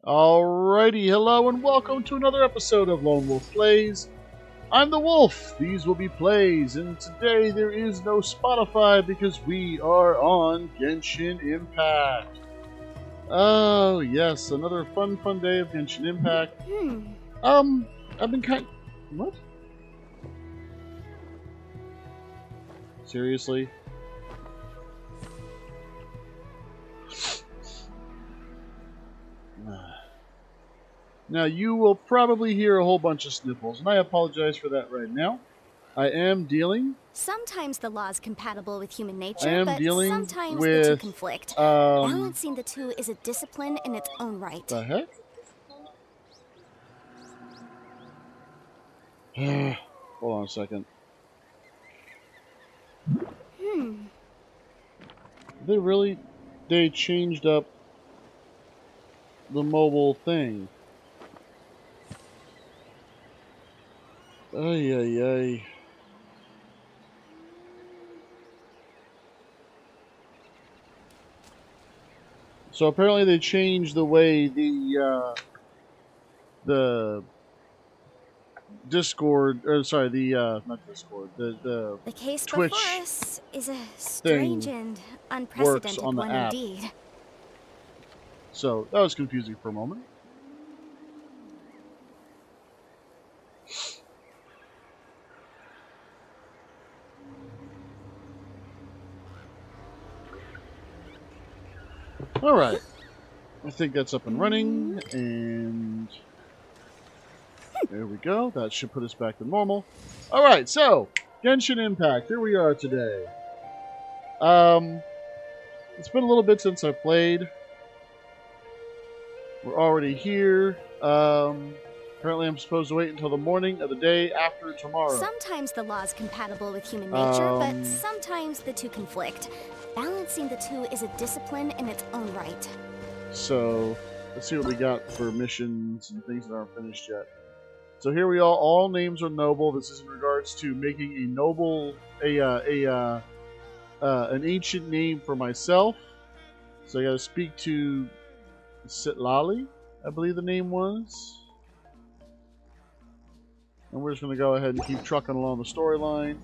Alrighty, hello and welcome to another episode of Lone Wolf Plays. I'm the Wolf, these will be plays, and today there is no Spotify because we are on Genshin Impact. Oh yes, another fun day of Genshin Impact. I've been What? Seriously? Now, you will probably hear a whole bunch of sniffles, and I apologize for that right now. I am dealing... Sometimes the law is compatible with human nature, but sometimes with, the two conflict. Balancing the two is a discipline in its own right. The heck? Hold on a second. They changed up the mobile thing. Ay, ay, ay. So apparently they changed the way the Discord, or sorry, not Discord, the case Twitch before us is a strange and unprecedented on the one app. Indeed. So that was confusing for a moment. Alright. I think that's up and running, and there we go. That should put us back to normal. Alright, so, Genshin Impact. Here we are today. It's been a little bit since I played. We're already here. Apparently I'm supposed to wait until the morning of the day after tomorrow. Sometimes the law is compatible with human nature, but sometimes the two conflict. Balancing the two is a discipline in its own right. So, let's see what we got for missions and things that aren't finished yet. So here we are. All names are noble. This is in regards to making a noble, an ancient name for myself. So I got to speak to Sitlali, I believe the name was. And we're just going to go ahead and keep trucking along the storyline.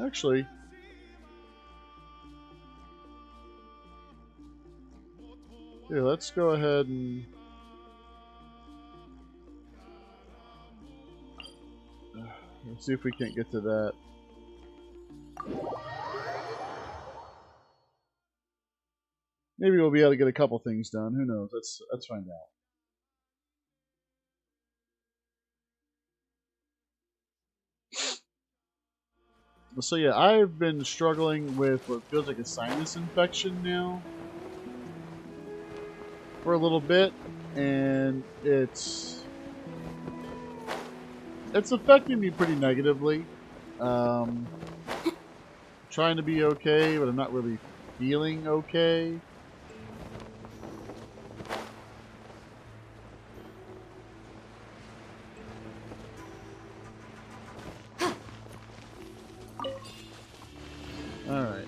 Actually, yeah, let's go ahead and let's see if we can't get to that. Maybe we'll be able to get a couple things done. Who knows? Let's find out. So yeah, I've been struggling with what feels like a sinus infection now for a little bit, and it's affecting me pretty negatively. Trying to be okay, but I'm not really feeling okay. Alright.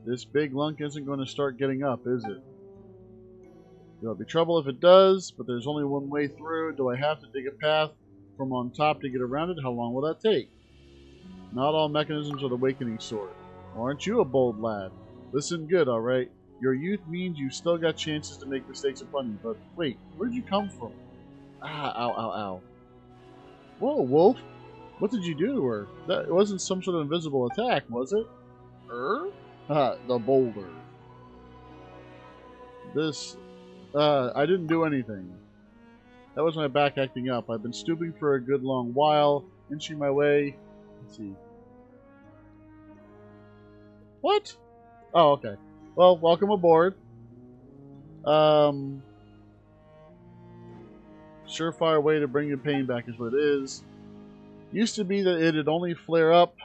This big lunk isn't going to start getting up, is it? There'll be trouble if it does, but there's only one way through. Do I have to dig a path from on top to get around it? How long will that take? Not all mechanisms are the awakening sword. Aren't you a bold lad? Listen good, alright? Your youth means you still got chances to make mistakes in front of you, but wait, where'd you come from? Ah, ow, ow, ow. Whoa, Wolf! What did you do to her? That wasn't some sort of invisible attack, was it? The boulder. I didn't do anything. That was my back acting up. I've been stooping for a good long while, inching my way. Let's see. What? Oh, okay. Well, welcome aboard. Surefire way to bring your pain back is what it is. Used to be that it'd only flare up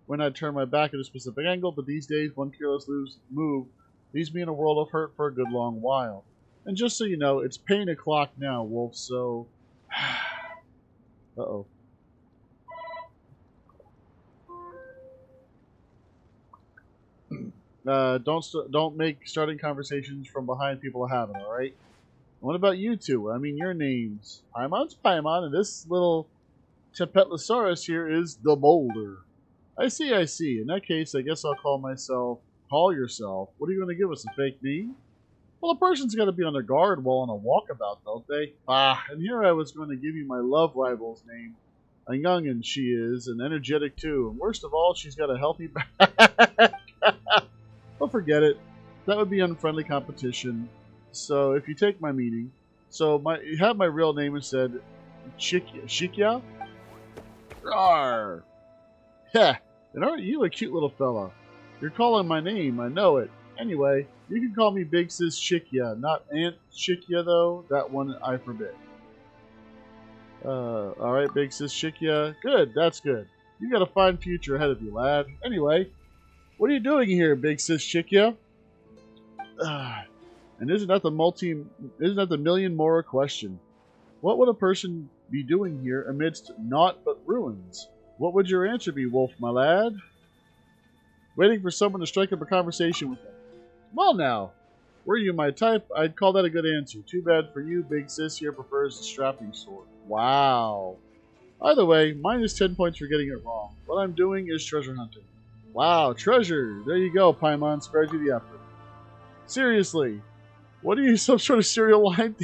when I turn my back at a specific angle, but these days, one careless move leaves me in a world of hurt for a good long while. And just so you know, it's pain o'clock now, Wolf, so... Uh-oh. Don't make starting conversations from behind people a habit, alright? What about you two? I mean, your names. Paimon's Paimon, and this little Tempetlosaurus here is the Boulder. I see, I see. In that case, I guess I'll call yourself. What are you going to give us, a fake name? Well, a person's got to be on their guard while on a walkabout, don't they? Ah, and here I was going to give you my love rival's name. A youngin' she is, and energetic too. And worst of all, she's got a healthy back. Well, forget it. That would be unfriendly competition. So, if you take my meaning, you have my real name instead, Shikya? Rawr! Heh, and aren't you a cute little fella? You're calling my name, I know it. Anyway, you can call me Big Sis Shikya, not Aunt Shikya though. That one I forbid. Alright, Big Sis Shikya. Good, that's good. You got a fine future ahead of you, lad. Anyway, what are you doing here, Big Sis Shikya? And isn't that the million more question? What would a person be doing here amidst naught but ruins? What would your answer be, Wolf, my lad? Waiting for someone to strike up a conversation with them. Well now, were you my type, I'd call that a good answer. Too bad for you, Big Sis here prefers the strapping sort. Wow. Either way, minus 10 points for getting it wrong. What I'm doing is treasure hunting. Wow, treasure! There you go, Paimon. Spared you the effort. Seriously, what are you, some sort of serial line?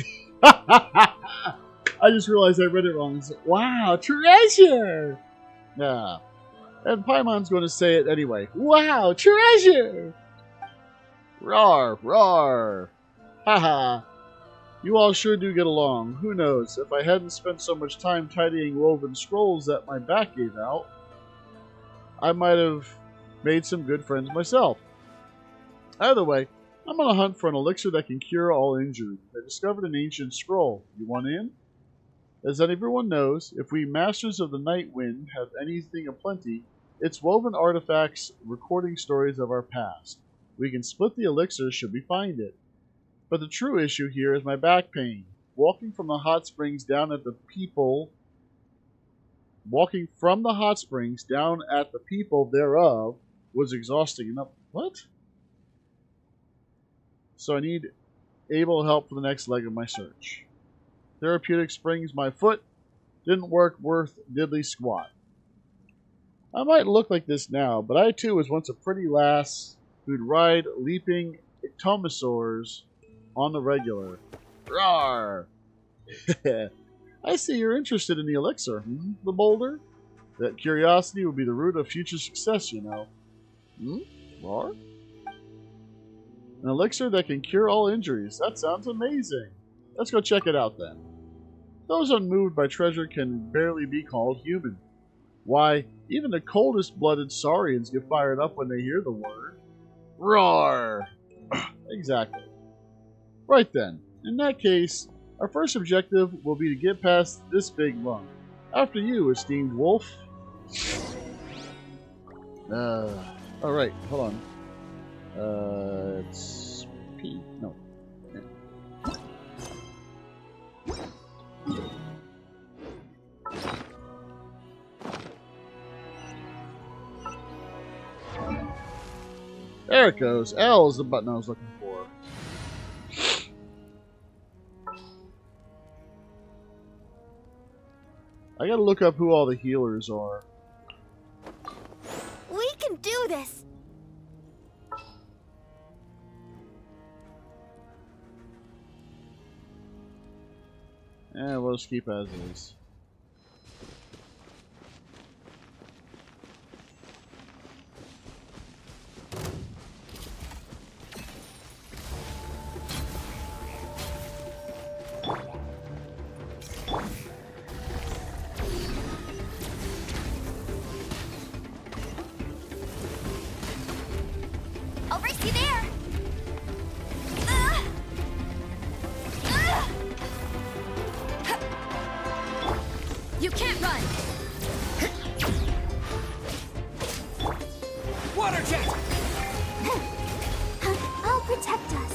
I just realized I read it wrong. It's like, wow, treasure! Yeah. And Paimon's going to say it anyway. Wow, treasure! Roar, roar! Haha. You all sure do get along. Who knows, if I hadn't spent so much time tidying woven scrolls that my back gave out, I might have made some good friends myself. Either way, I'm on a hunt for an elixir that can cure all injuries. I discovered an ancient scroll. You want in? As everyone knows, if we Masters of the Night Wind have anything aplenty, it's woven artifacts recording stories of our past. We can split the elixir should we find it. But the true issue here is my back pain. Walking from the hot springs down at the people thereof was exhausting enough. What? So I need able help for the next leg of my search. Therapeutic springs my foot. Didn't work worth diddly squat. I might look like this now, but I too was once a pretty lass who'd ride leaping ectomosaurs on the regular. Rawr! I see you're interested in the elixir, the Boulder? That curiosity will be the root of future success, you know. Rawr? An elixir that can cure all injuries. That sounds amazing. Let's go check it out then. Those unmoved by treasure can barely be called human. Why, even the coldest-blooded saurians get fired up when they hear the word. Roar! Exactly. Right then. In that case, our first objective will be to get past this big lung. After you, esteemed wolf. Alright, hold on. It's P. No. There it goes. L is the button I was looking for. I gotta look up who all the healers are. We can do this! We'll just keep as is. I'll race you there! You can't run! Water jet! I'll protect us.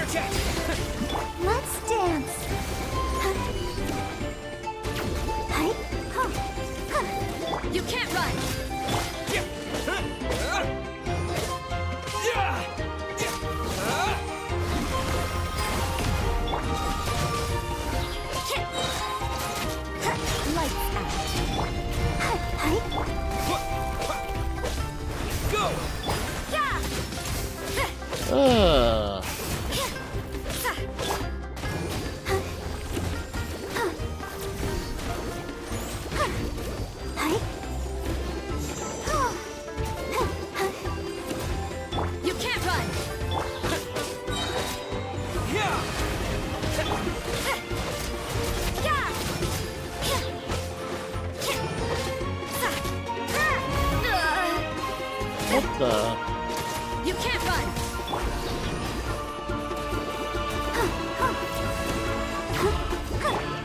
Water jet! Let's dance. You can't run. Lights out. Go! You can't run. What the? You can't run.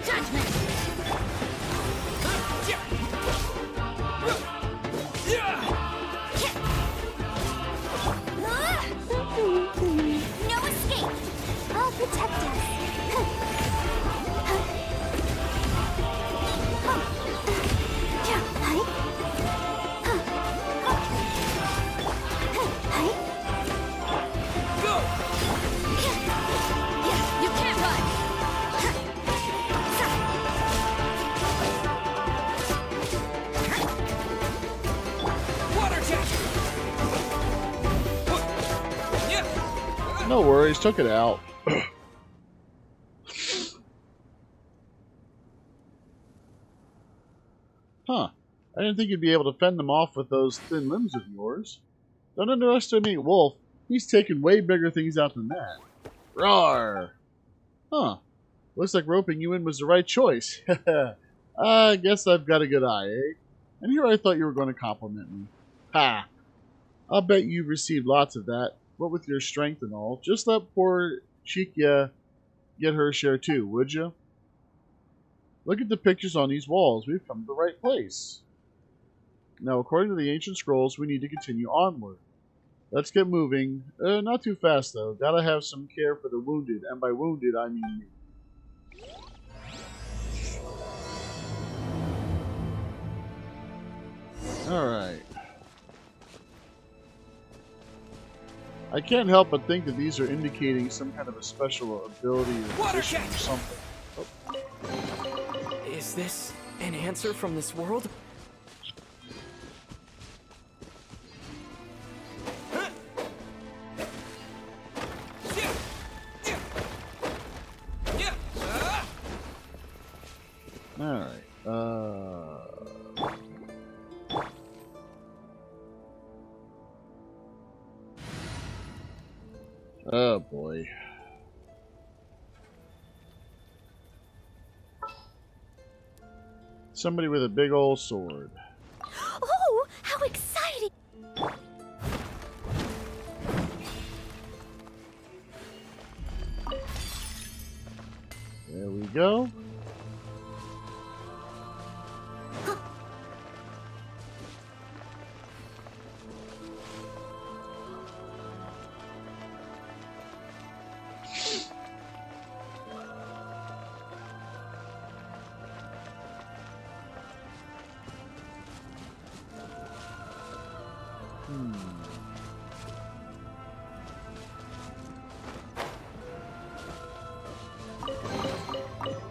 Judgment. No escape. I'll protect us. Go! You can't run. Water jet! No worries, took it out. Huh. I didn't think you'd be able to fend them off with those thin limbs of yours. Don't underestimate Wolf. He's taken way bigger things out than that. Roar! Huh. Looks like roping you in was the right choice. I guess I've got a good eye, eh? And here I thought you were going to compliment me. Ha! I'll bet you've received lots of that. What with your strength and all. Just let poor Chikia get her share too, would you? Look at the pictures on these walls. We've come to the right place. Now, according to the ancient scrolls, we need to continue onward. Let's get moving. Not too fast, though. Gotta have some care for the wounded, and by wounded, I mean me. Alright. I can't help but think that these are indicating some kind of a special ability or position or something. Oh. Is this an answer from this world? Alright. Oh boy. Somebody with a big old sword. Oh, how exciting! There we go.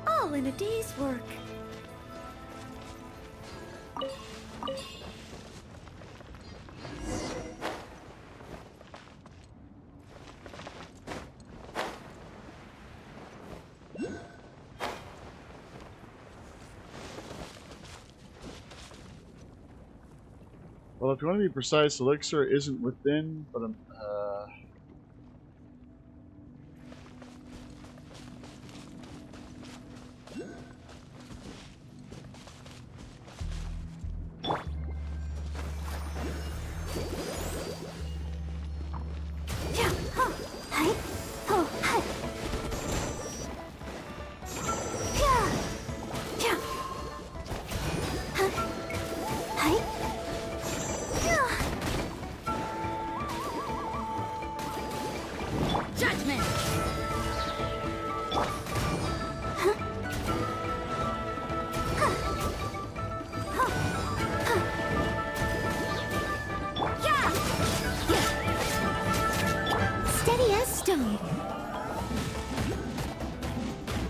All in a day's work. Well, if you want to be precise, Elixir isn't within, but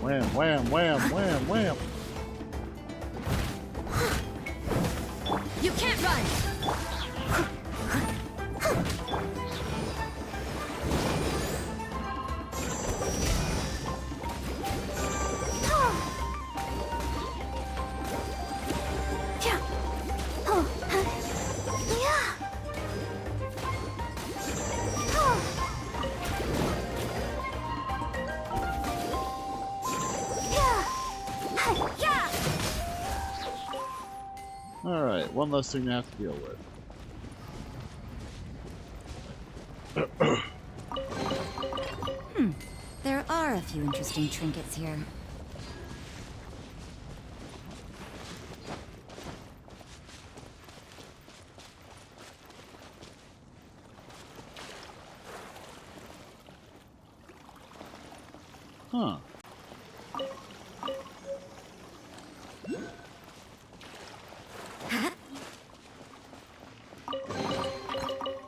Wham, wham, wham, wham, wham. You can't run! Alright, one less thing to have to deal with. There are a few interesting trinkets here. Huh.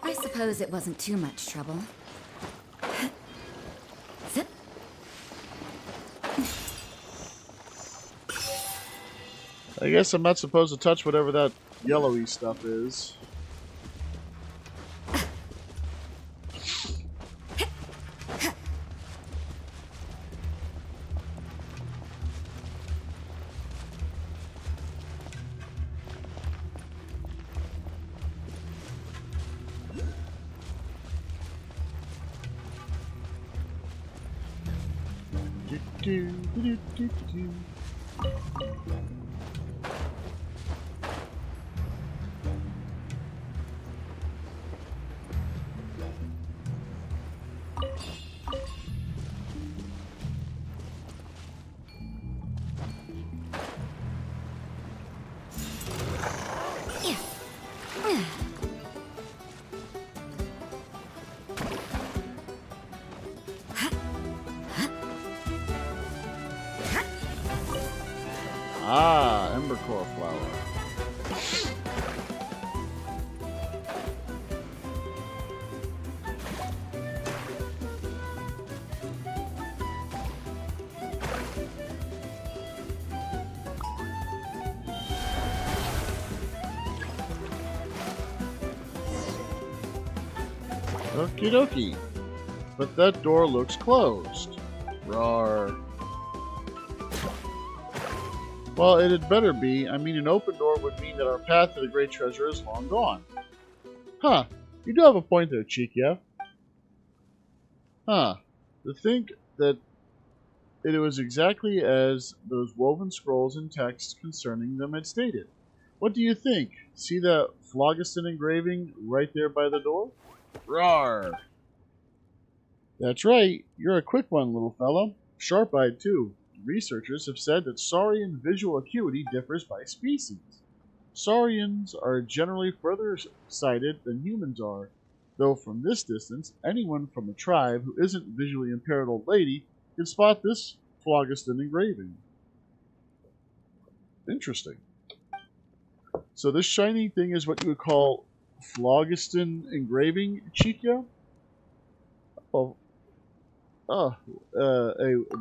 I suppose it wasn't too much trouble. Zip. I guess I'm not supposed to touch whatever that yellowy stuff is. Ah, embercore flower. Okie dokie. But that door looks closed. Rawr. Well, it had better be. I mean, an open door would mean that our path to the great treasure is long gone. Huh. You do have a point there, Chikia. Huh. To think that it was exactly as those woven scrolls and texts concerning them had stated. What do you think? See that phlogiston engraving right there by the door? Rawr! That's right. You're a quick one, little fellow. Sharp-eyed, too. Researchers have said that saurian visual acuity differs by species. Saurians are generally further sighted than humans are, though from this distance, anyone from a tribe who isn't a visually impaired old lady can spot this phlogiston engraving. Interesting. So this shiny thing is what you would call phlogiston engraving, Chikia? A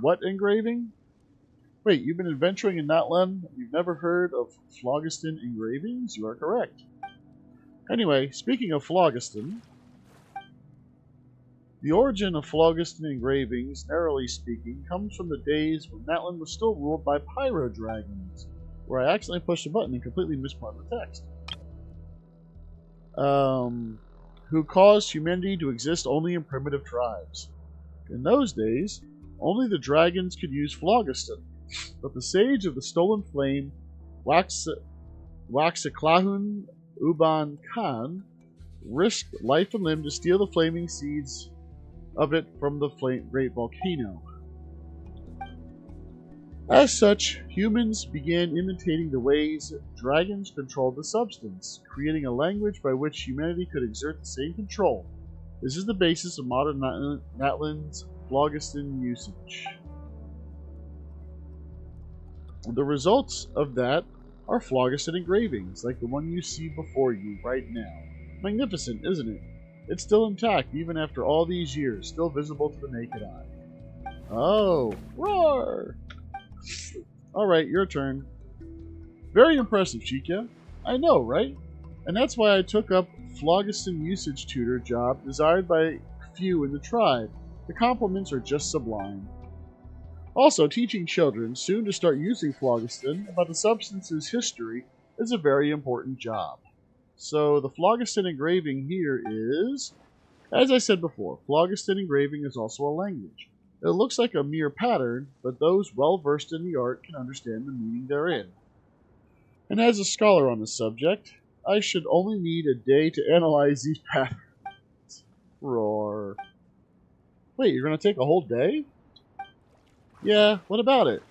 what engraving? Wait, you've been adventuring in Natlan? You've never heard of phlogiston engravings? You are correct. Anyway, speaking of phlogiston, the origin of phlogiston engravings, narrowly speaking, comes from the days when Natlan was still ruled by pyro dragons, where I accidentally pushed a button and completely missed part of the text. Who caused humanity to exist only in primitive tribes. In those days, only the dragons could use phlogiston, but the sage of the stolen flame, Waxiclahun Uban Khan, risked life and limb to steal the flaming seeds of it from the great volcano. As such, humans began imitating the ways dragons controlled the substance, creating a language by which humanity could exert the same control. This is the basis of modern Natlan's phlogiston usage. The results of that are phlogiston engravings, like the one you see before you right now. Magnificent, isn't it? It's still intact, even after all these years, still visible to the naked eye. Oh, roar! Alright, your turn. Very impressive, Chica. I know, right? And that's why I took up phlogiston usage tutor job desired by few in the tribe. The compliments are just sublime. Also, teaching children soon to start using phlogiston about the substance's history is a very important job. So the phlogiston engraving here is, as I said before, phlogiston engraving is also a language. It looks like a mere pattern, but those well versed in the art can understand the meaning therein. And as a scholar on the subject, I should only need a day to analyze these patterns. Roar. Wait, you're going to take a whole day? Yeah, what about it?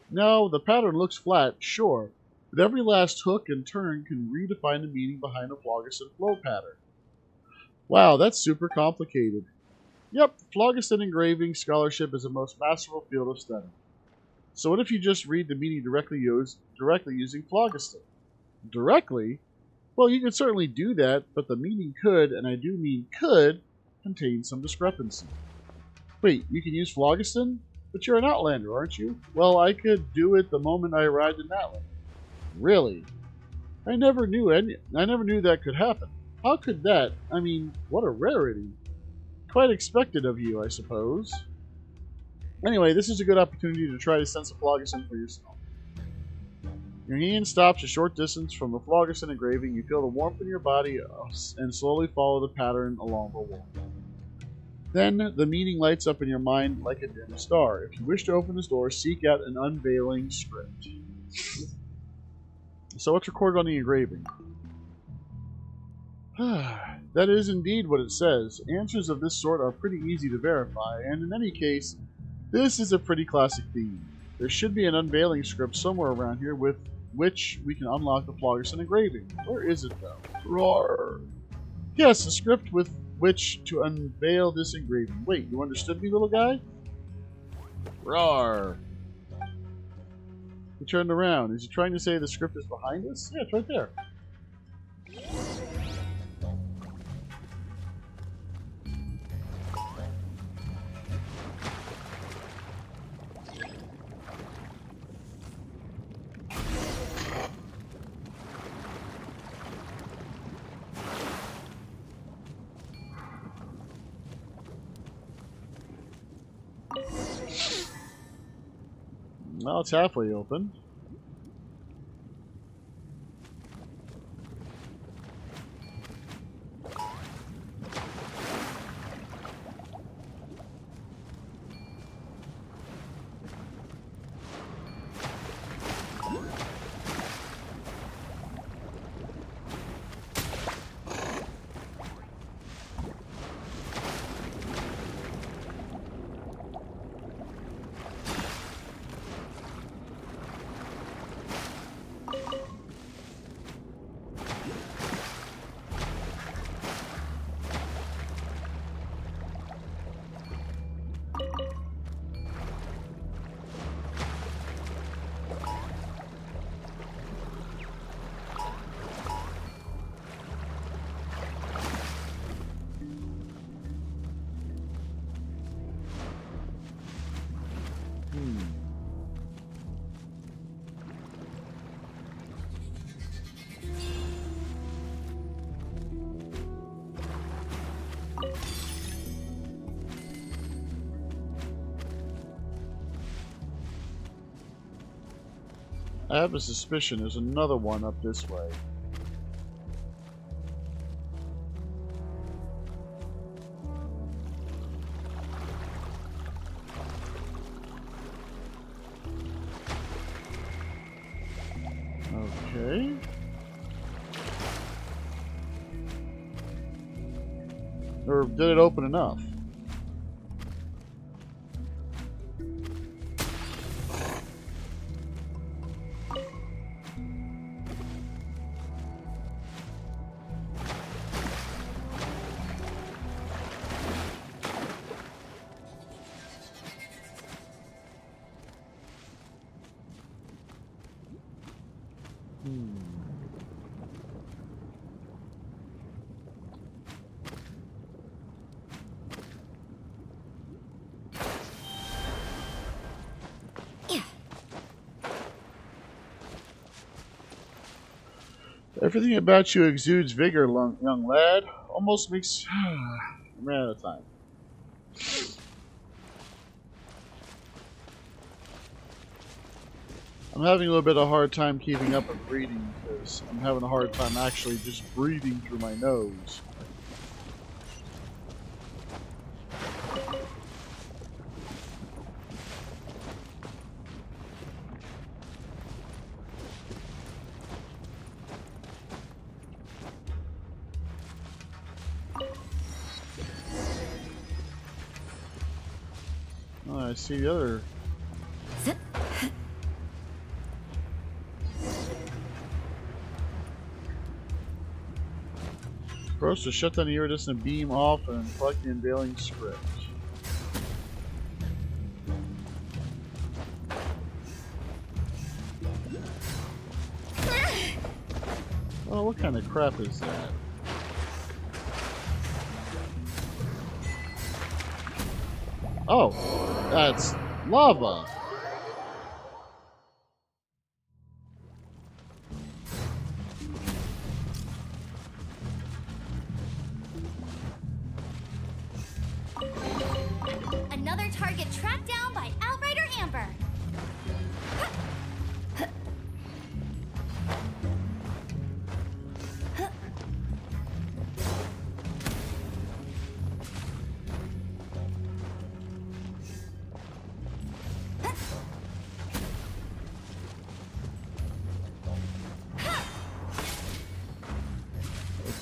No, the pattern looks flat, sure, but every last hook and turn can redefine the meaning behind a phlogiston flow pattern. Wow, that's super complicated. Yep, phlogiston engraving scholarship is a most masterful field of study. So what if you just read the meaning directly using phlogiston? Directly? Well, you could certainly do that, but the meaning could, and I do mean could, contain some discrepancy. Wait, you can use phlogiston? But you're an Outlander, aren't you? Well, I could do it the moment I arrived in Outland. Really? I never knew that could happen. How could that? I mean, what a rarity. Quite expected of you, I suppose. Anyway, this is a good opportunity to try to sense a phlogiston for yourself. Your hand stops a short distance from the phlogiston engraving. You feel the warmth in your body and slowly follow the pattern along the wall. Then the meaning lights up in your mind like a dim star. If you wish to open this door, seek out an unveiling script. So what's recorded on the engraving? That is indeed what it says. Answers of this sort are pretty easy to verify, and in any case, this is a pretty classic theme. There should be an unveiling script somewhere around here with which we can unlock the phlogiston engraving. Where is it, though? Roar! Yes, a script with which to unveil this engraving. Wait, you understood me, little guy? Roar! He turned around. Is he trying to say the script is behind us? Yeah, it's right there. Well, it's halfway open. I have a suspicion there's another one up this way. Okay. Or did it open enough? Everything about you exudes vigor, young lad. Almost makes... I ran out of time. I'm having a little bit of a hard time keeping up with reading because I'm having a hard time actually just breathing through my nose. Oh, I see the other. Approach to shut down the iridescent beam off and collect the unveiling script. Oh, what kind of crap is that? Oh, that's lava. Another target tracked down by Outrider Amber.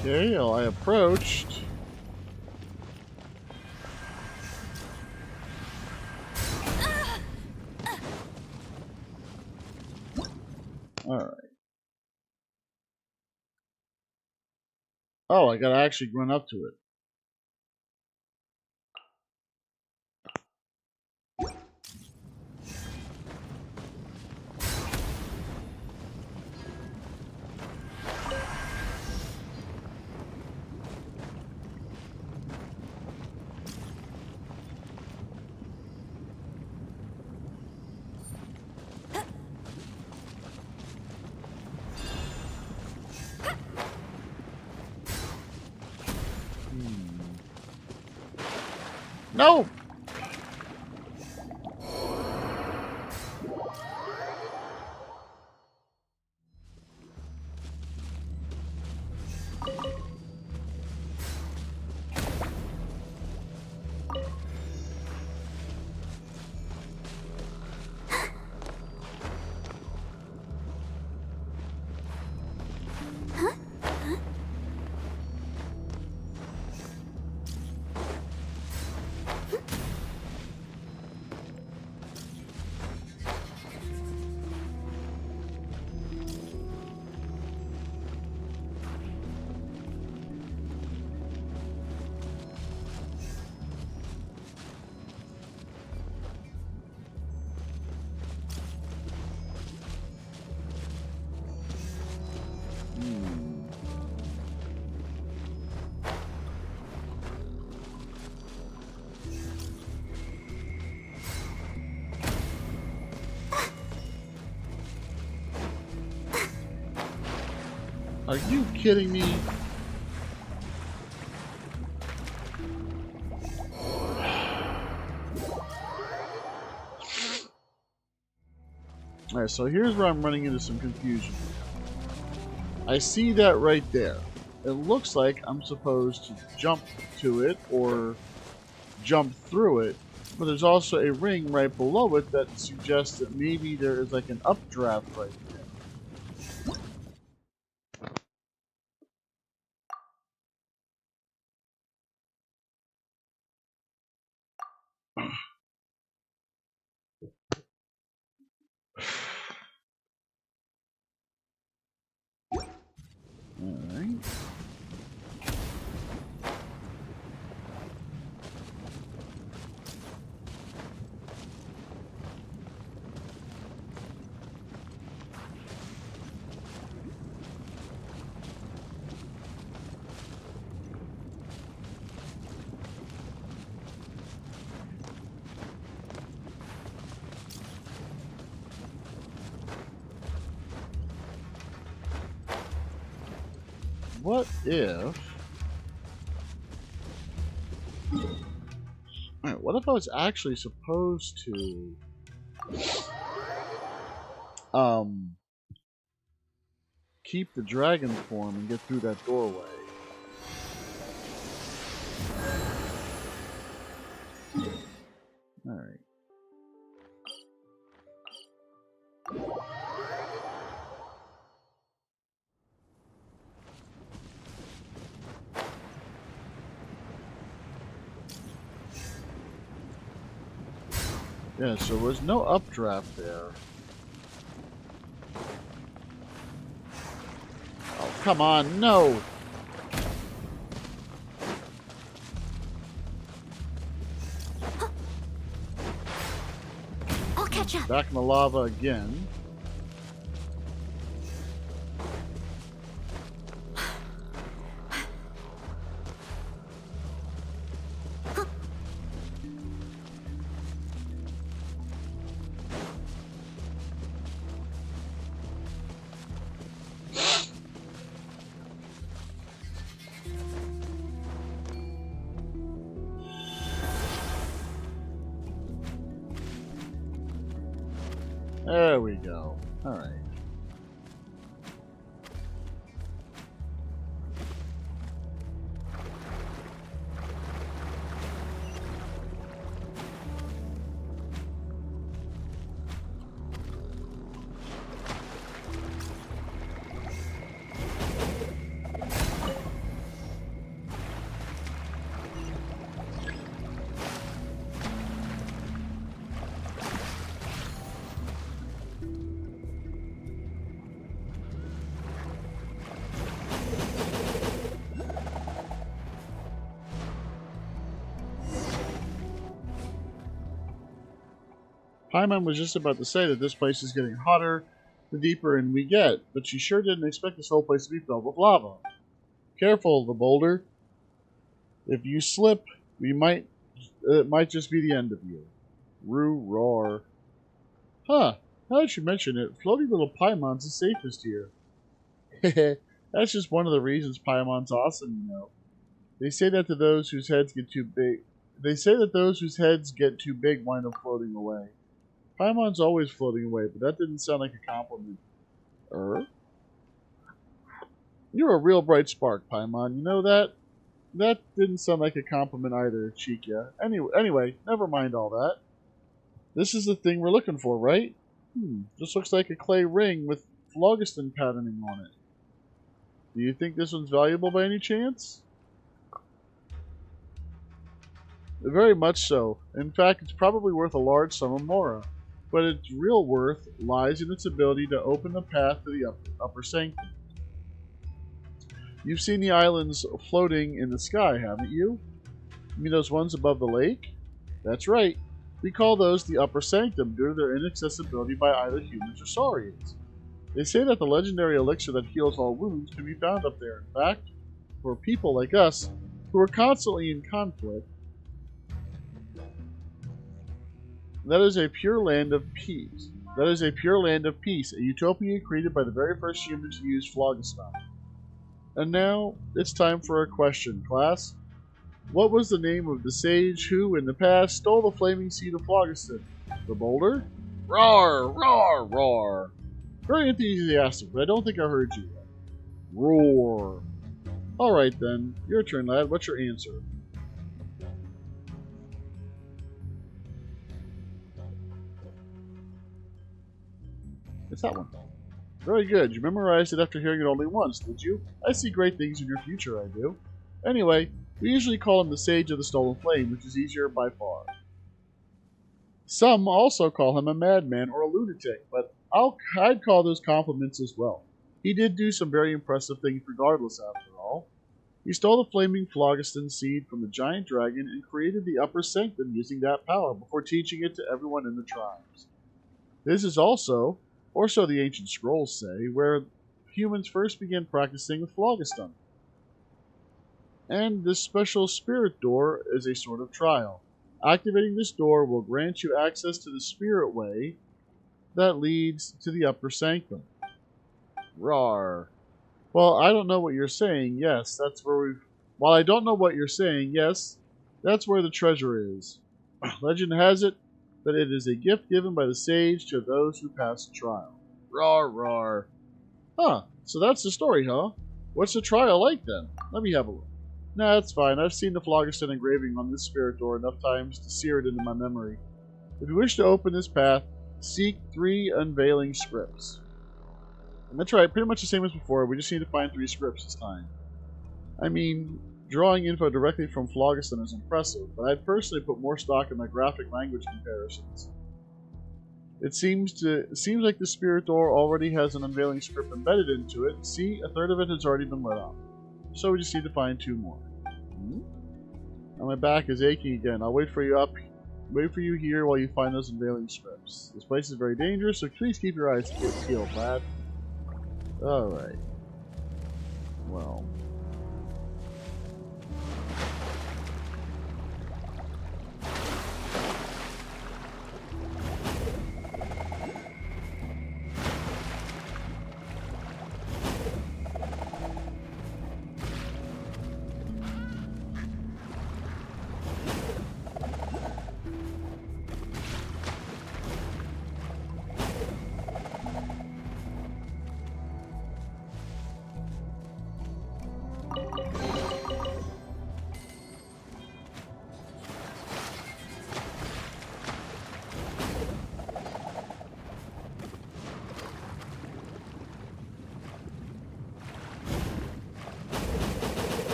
Okay, well, I approached. Alright. Oh, I gotta actually run up to it. No! Are you kidding me? Alright, so here's where I'm running into some confusion. I see that right there. It looks like I'm supposed to jump to it or jump through it, but there's also a ring right below it that suggests that maybe there is like an updraft right there. Alright. what if... Alright, what if I was actually supposed to... keep the dragon form and get through that doorway? Alright. Yeah, so there was no updraft there. Oh, come on, no! I'll catch up. Back in the lava again. There we go. Alright. Paimon was just about to say that this place is getting hotter the deeper in we get, but she sure didn't expect this whole place to be filled with lava. Careful, the boulder. If you slip, it might just be the end of you. Roar. Huh, now that you mention it, floating little Paimon's the safest here. That's just one of the reasons Paimon's awesome, you know. They say that those whose heads get too big wind up floating away. Paimon's always floating away, but that didn't sound like a compliment. You're a real bright spark, Paimon. You know that? That didn't sound like a compliment either, Chikia. Anyway, never mind all that. This is the thing we're looking for, right? This looks like a clay ring with phlogiston patterning on it. Do you think this one's valuable by any chance? Very much so. In fact, it's probably worth a large sum of mora. But its real worth lies in its ability to open the path to the upper sanctum. You've seen the islands floating in the sky, haven't you? You mean those ones above the lake? That's right. We call those the upper sanctum due to their inaccessibility by either humans or saurians. They say that the legendary elixir that heals all wounds can be found up there. In fact, for people like us, who are constantly in conflict, that is a pure land of peace. That is a pure land of peace, a utopia created by the very first humans who used phlogiston. And now, it's time for a question, class. What was the name of the sage who, in the past, stole the flaming seed of phlogiston? The boulder? Roar! Roar! Roar! Very enthusiastic, but I don't think I heard you yet. Roar! Alright then, your turn, lad. What's your answer? It's that one. Very good. You memorized it after hearing it only once, did you? I see great things in your future, I do. Anyway, we usually call him the Sage of the Stolen Flame, which is easier by far. Some also call him a madman or a lunatic, but I'd call those compliments as well. He did do some very impressive things regardless, after all. He stole the flaming phlogiston seed from the giant dragon and created the upper sanctum using that power before teaching it to everyone in the tribes. This is also, or so the ancient scrolls say, where humans first began practicing with phlogiston. And this special spirit door is a sort of trial. Activating this door will grant you access to the spirit way that leads to the upper sanctum. Rawr. Well, I don't know what you're saying. Yes, that's where we've... While I don't know what you're saying, yes, that's where the treasure is. Legend has it that it is a gift given by the sage to those who pass the trial. Rawr, rawr. Huh, so that's the story, huh? What's the trial like then? Let me have a look. Nah, that's fine. I've seen the Phlogiston engraving on this spirit door enough times to sear it into my memory. If you wish to open this path, seek 3 unveiling scripts. And that's right, pretty much the same as before, we just need to find 3 scripts this time. I mean, drawing info directly from Phlogiston is impressive, but I'd personally put more stock in my graphic language comparisons. It seems like the spirit door already has an unveiling script embedded into it. See, a third of it has already been let off. So we just need to find 2 more. And my back is aching again. I'll wait for you here while you find those unveiling scripts. This place is very dangerous, so please keep your eyes peeled, lad. Alright. Well.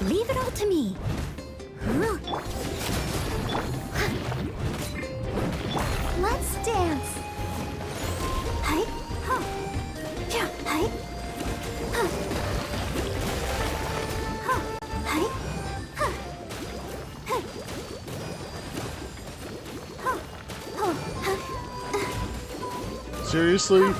Leave it all to me. Let's dance. Hi, huh. Yeah, hi. Huh. Huh. Hi. Huh. Hey. Huh. Oh. Huh. Seriously?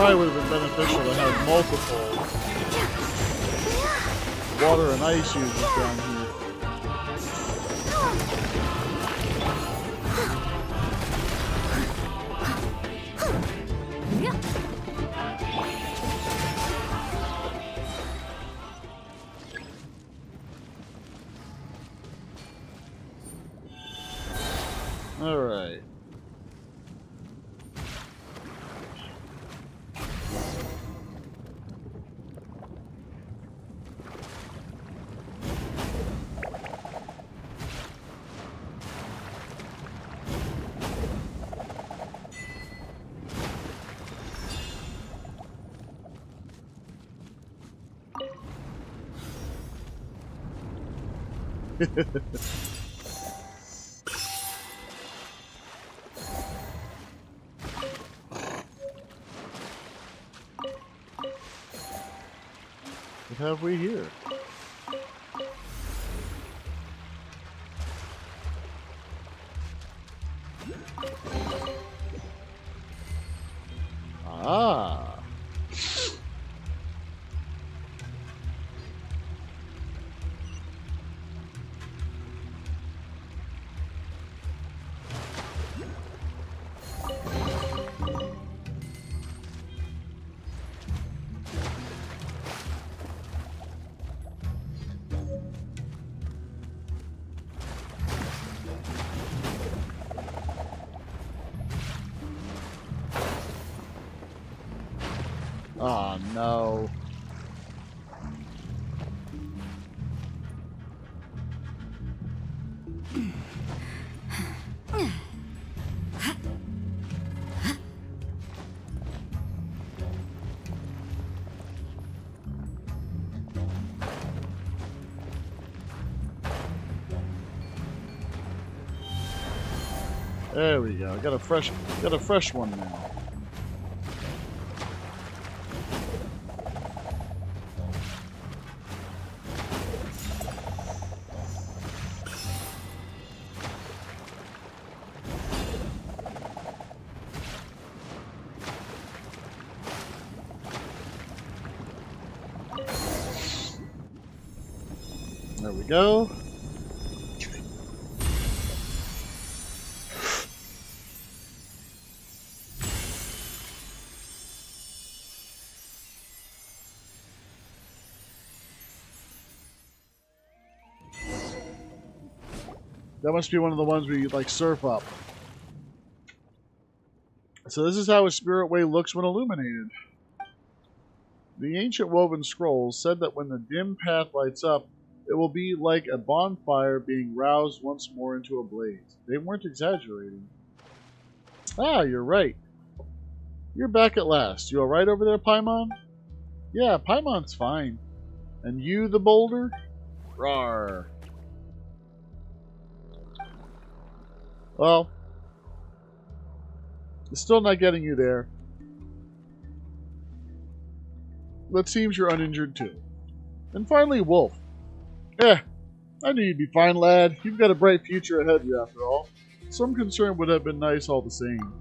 probably would have been beneficial to have multiple water and ice users down here. All right. What have we here? Ah. Oh no. There we go. Got a fresh one now. There we go. That must be one of the ones where you like surf up. So this is how a spirit way looks when illuminated. The ancient woven scrolls said that when the dim path lights up, it will be like a bonfire being roused once more into a blaze. They weren't exaggerating. Ah, you're right. You're back at last. You alright over there, Paimon? Yeah, Paimon's fine. And you, the boulder? Rawr. Well, it's still not getting you there. But it seems you're uninjured too. And finally, Wolf. I knew you'd be fine, lad. You've got a bright future ahead of you, after all. Some concern would have been nice all the same.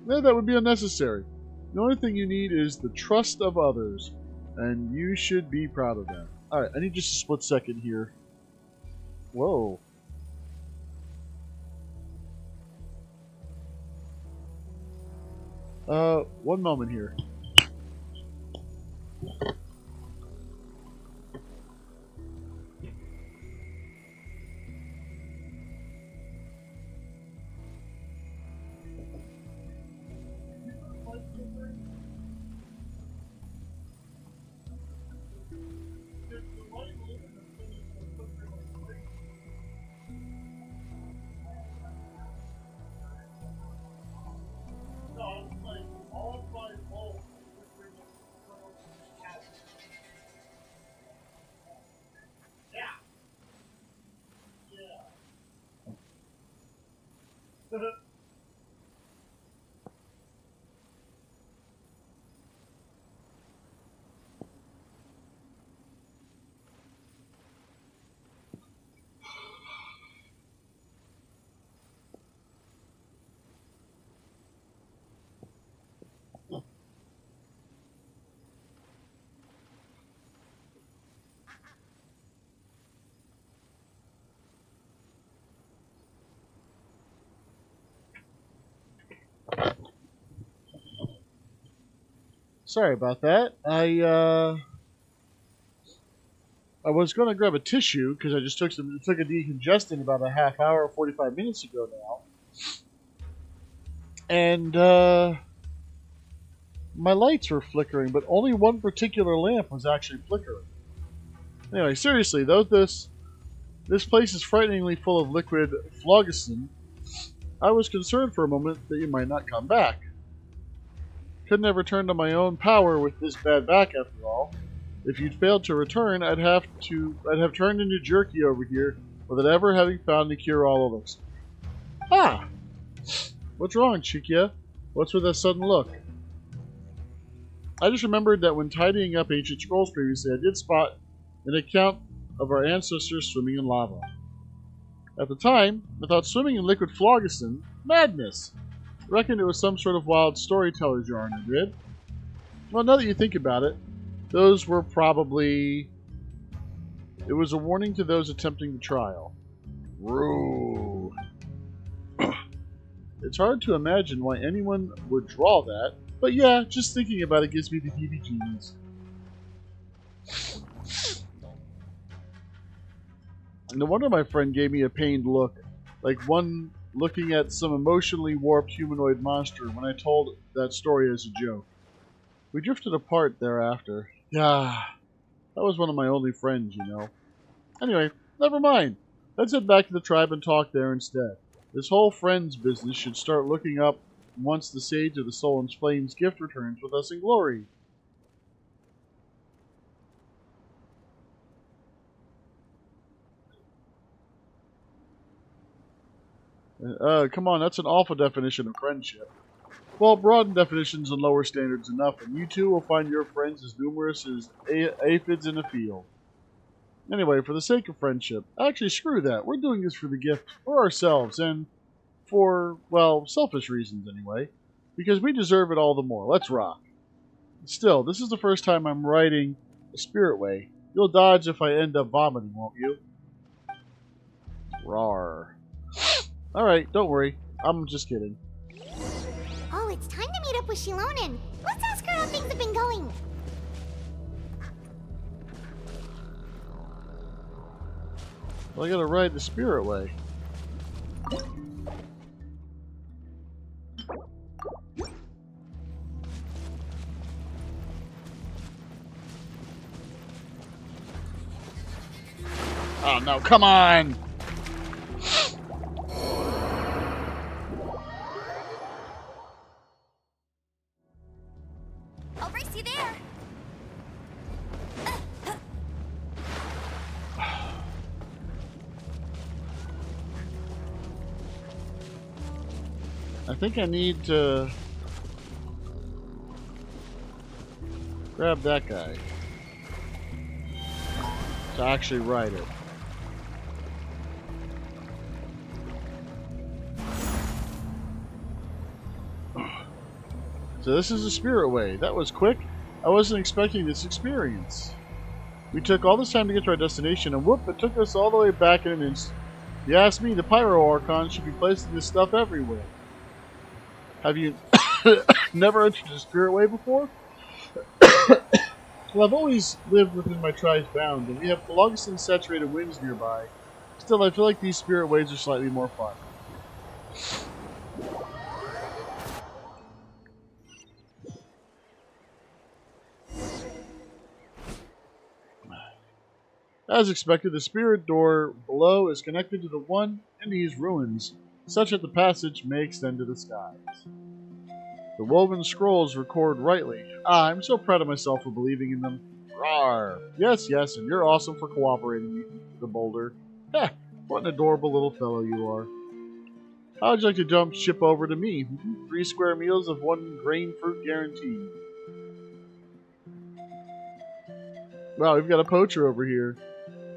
That would be unnecessary. The only thing you need is the trust of others, and you should be proud of that. Alright, I need just a split second here. Whoa. One moment here. Sorry about that. I was going to grab a tissue because I just took a decongestant about a half hour, 45 minutes ago now. And my lights were flickering, but only one particular lamp was actually flickering. Anyway, seriously, though this place is frighteningly full of liquid phlogiston, I was concerned for a moment that you might not come back. Couldn't have returned to my own power with this bad back after all. If you'd failed to return, I'd have turned into jerky over here without ever having found the cure-all elixir. Ah! What's wrong, Chikia? What's with that sudden look? I just remembered that when tidying up ancient scrolls previously, I did spot an account of our ancestors swimming in lava. At the time, I thought swimming in liquid phlogiston, madness. I reckoned it was some sort of wild storyteller's yarn, I did. Well, now that you think about it, those were probably... It was a warning to those attempting the trial. Roo. It's hard to imagine why anyone would draw that, but yeah, just thinking about it gives me the heebie-jeebies. No wonder my friend gave me a pained look, like one looking at some emotionally warped humanoid monster when I told that story as a joke. We drifted apart thereafter. Yeah, that was one of my only friends, you know. Anyway, never mind. Let's head back to the tribe and talk there instead. This whole friends business should start looking up once the Sage of the Soul and Flames gift returns with us in glory. Come on, that's an awful definition of friendship. Well, broaden definitions and lower standards enough, and you too will find your friends as numerous as aphids in a field. Anyway, for the sake of friendship, actually screw that. We're doing this for the gift, for ourselves, and for, well, selfish reasons anyway. Because we deserve it all the more. Let's rock. Still, this is the first time I'm riding a spirit way. You'll dodge if I end up vomiting, won't you? Rawr. Alright, don't worry. I'm just kidding. Oh, it's time to meet up with Shilonen. Let's ask her how things have been going. Well, I gotta ride the spirit way. Oh no, come on! I'll race you there. I think I need to grab that guy to actually ride it. So this is a spirit way. That was quick. I wasn't expecting this experience. We took all this time to get to our destination, and whoop, it took us all the way back in an instant. If you ask me, the Pyro Archon should be placing this stuff everywhere. Have you never entered a spirit way before? Well, I've always lived within my tribe's bounds, and we have phlogiston-saturated winds nearby. Still, I feel like these spirit ways are slightly more fun. As expected, the spirit door below is connected to the one in these ruins, such that the passage may extend to the skies. The woven scrolls record rightly. Ah, I'm so proud of myself for believing in them. Rawr! Yes, yes, and you're awesome for cooperating with the boulder. Heh, what an adorable little fellow you are. How'd you like to jump ship over to me? 3 square meals of 1 grain fruit guaranteed. Wow, we've got a poacher over here.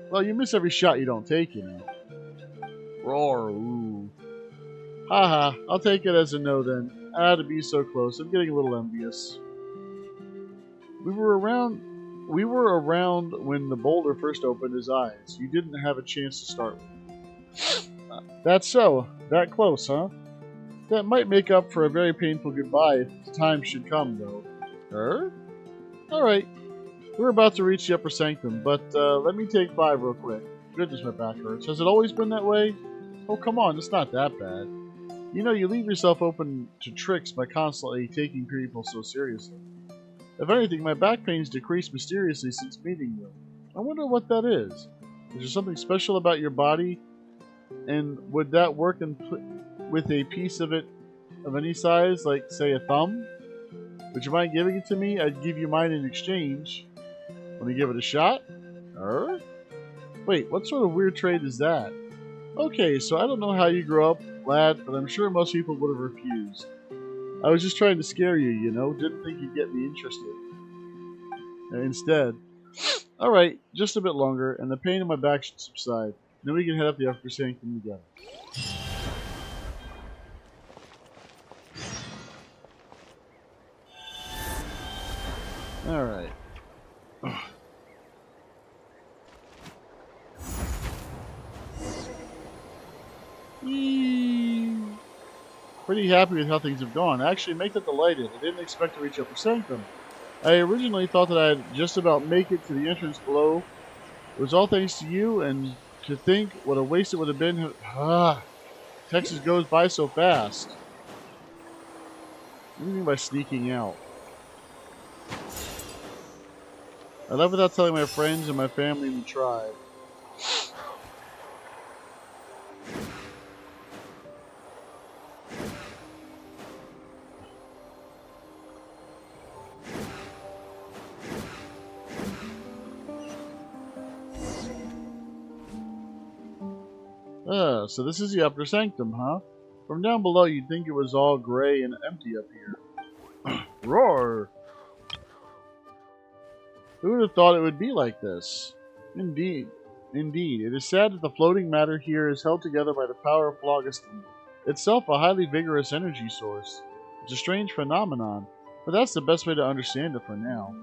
Well, you miss every shot you don't take, you know. Roar, ooh. Haha, I'll take it as a no then. Ah, to be so close. I'm getting a little envious. We were around when the boulder first opened his eyes. You didn't have a chance to start with. That's so. That close, huh? That might make up for a very painful goodbye if the time should come, though. Alright, we're about to reach the upper sanctum, but let me take 5 real quick. Goodness, my back hurts. Has it always been that way? Oh, come on, it's not that bad. You know, you leave yourself open to tricks by constantly taking people so seriously. If anything, my back pain's decreased mysteriously since meeting you. I wonder what that is. Is there something special about your body? And would that work with a piece of it of any size, like, say, a thumb? Would you mind giving it to me? I'd give you mine in exchange. Want to give it a shot? Wait, what sort of weird trade is that? Okay, so I don't know how you grew up, lad, but I'm sure most people would have refused. I was just trying to scare you, you know? Didn't think you'd get me interested. Instead. Alright, just a bit longer, and the pain in my back should subside. Then we can head up the upper sanctum together. Alright. Pretty happy with how things have gone. Actually, make that delighted. I didn't expect to reach upper sanctum. I originally thought that I'd just about make it to the entrance below. It was all thanks to you, and to think what a waste it would have been. Texas goes by so fast. What do you mean by sneaking out? I left without telling my friends and my family and the tribe. So this is the upper sanctum, huh? From down below, you'd think it was all gray and empty up here. Roar! Who would have thought it would be like this? Indeed. Indeed. It is sad that the floating matter here is held together by the power of phlogiston, itself a highly vigorous energy source. It's a strange phenomenon, but that's the best way to understand it for now.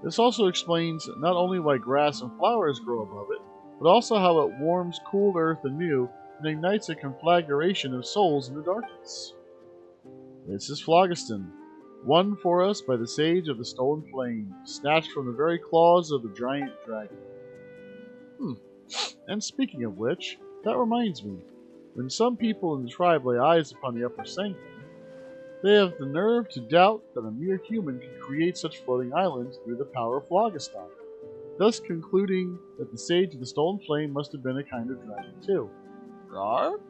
This also explains not only why grass and flowers grow above it, but also how it warms cool earth anew and ignites a conflagration of souls in the darkness. This is phlogiston, won for us by the sage of the stolen flame, snatched from the very claws of the giant dragon. And speaking of which, that reminds me, when some people in the tribe lay eyes upon the upper sanctum, they have the nerve to doubt that a mere human can create such floating islands through the power of phlogiston, thus concluding that the sage of the stolen flame must have been a kind of dragon too. Rar?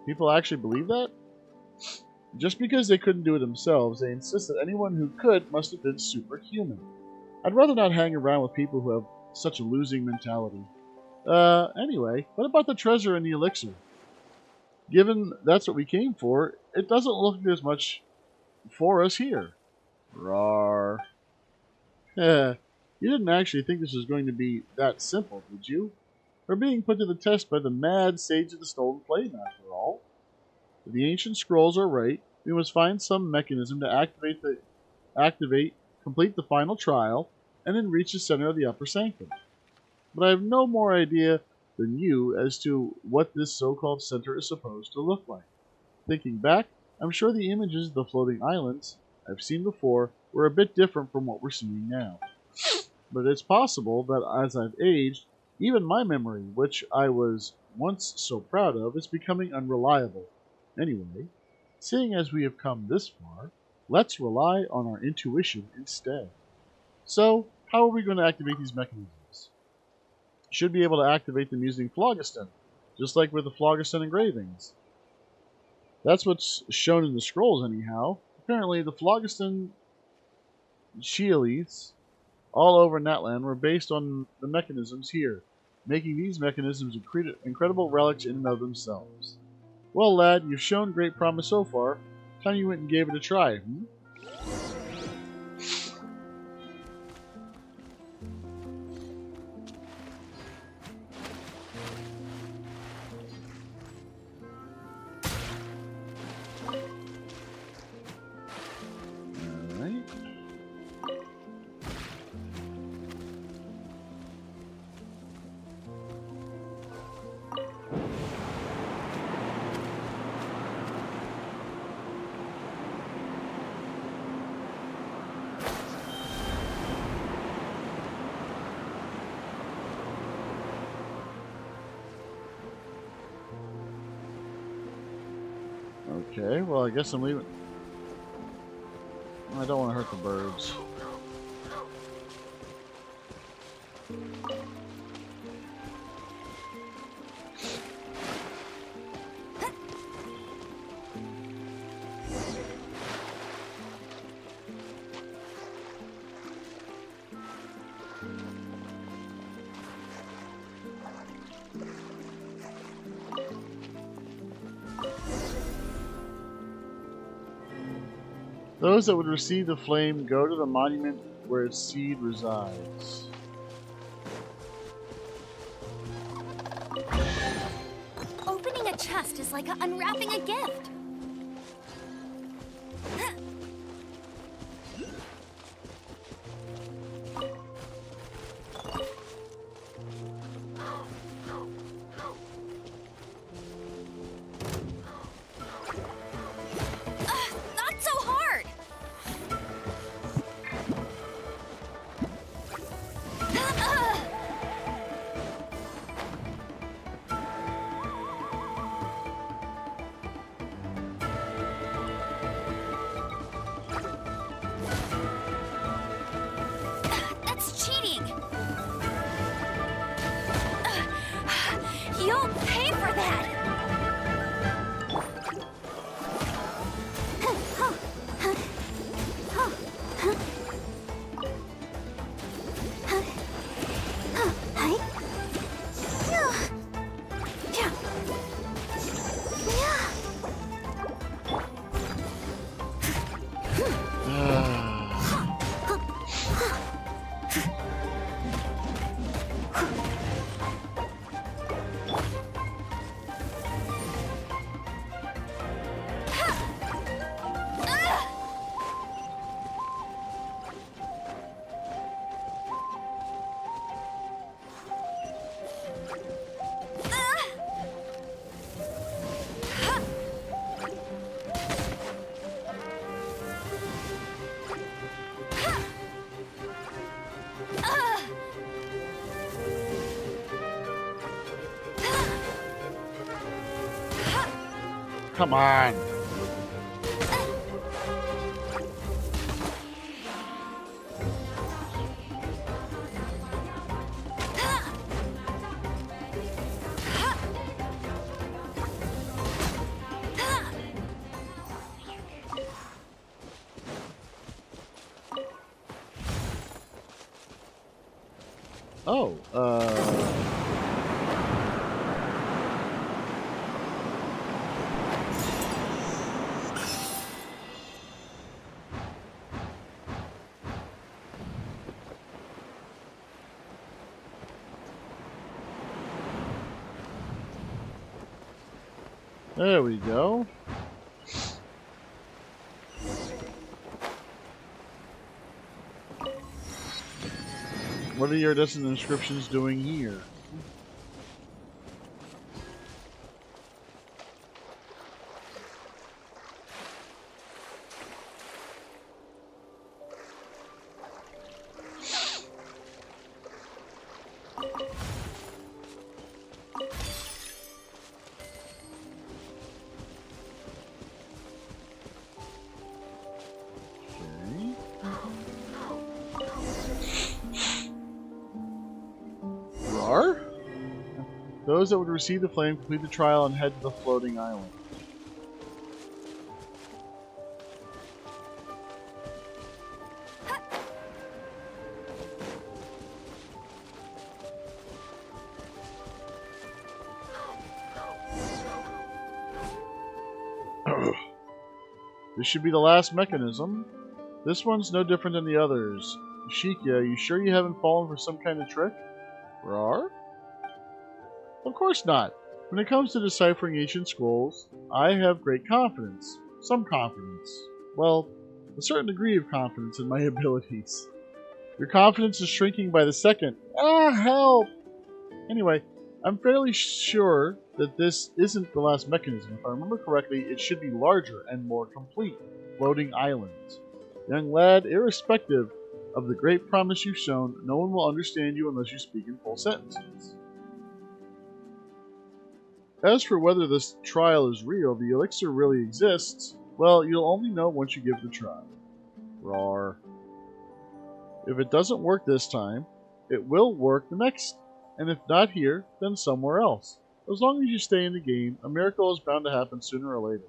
People actually believe that? Just because they couldn't do it themselves, they insist that anyone who could must have been superhuman. I'd rather not hang around with people who have such a losing mentality. Anyway, what about the treasure and the elixir? Given that's what we came for, it doesn't look like there's much for us here. Rar. You didn't actually think this was going to be that simple, did you? We're being put to the test by the mad sage of the stolen flame, after all. If the ancient scrolls are right, we must find some mechanism to complete the final trial, and then reach the center of the upper sanctum. But I have no more idea than you as to what this so-called center is supposed to look like. Thinking back, I'm sure the images of the floating islands I've seen before were a bit different from what we're seeing now. But it's possible that as I've aged, even my memory, which I was once so proud of, is becoming unreliable. Anyway, seeing as we have come this far, let's rely on our intuition instead. So, how are we going to activate these mechanisms? Should be able to activate them using phlogiston, just like with the phlogiston engravings. That's what's shown in the scrolls anyhow. Apparently the phlogiston shilleliths all over Natlan were based on the mechanisms here, making these mechanisms incredible relics in and of themselves. Well, lad, you've shown great promise so far. Time you went and gave it a try, Okay, well, I guess I'm leaving. I don't want to hurt the birds. Those that would receive the flame go to the monument where its seed resides. Opening a chest is like unwrapping a gift. Not so hard. That's cheating. You'll pay for that. Come on. Oh, there we go. What are your destined inscriptions doing here? Those that would receive the flame complete the trial and head to the floating island. This should be the last mechanism. This one's no different than the others. Shikia, you sure you haven't fallen for some kind of trick? Rar? Of course not. When it comes to deciphering ancient scrolls, I have great confidence. Some confidence. Well, a certain degree of confidence in my abilities. Your confidence is shrinking by the second. Ah, help! Anyway, I'm fairly sure that this isn't the last mechanism. If I remember correctly, it should be larger and more complete. Floating islands. Young lad, irrespective of the great promise you've shown, no one will understand you unless you speak in full sentences. As for whether this trial is real, the elixir really exists, well, you'll only know once you give it a try. Rawr. If it doesn't work this time, it will work the next, and if not here, then somewhere else. As long as you stay in the game, a miracle is bound to happen sooner or later.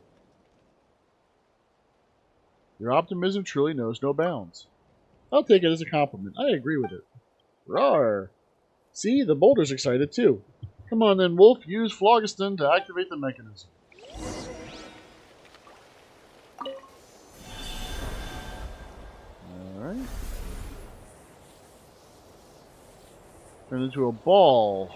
Your optimism truly knows no bounds. I'll take it as a compliment. I agree with it. Rawr! See, the boulder's excited too. Come on then, Wolf. Use Phlogiston to activate the mechanism. Alright. Turn into a ball.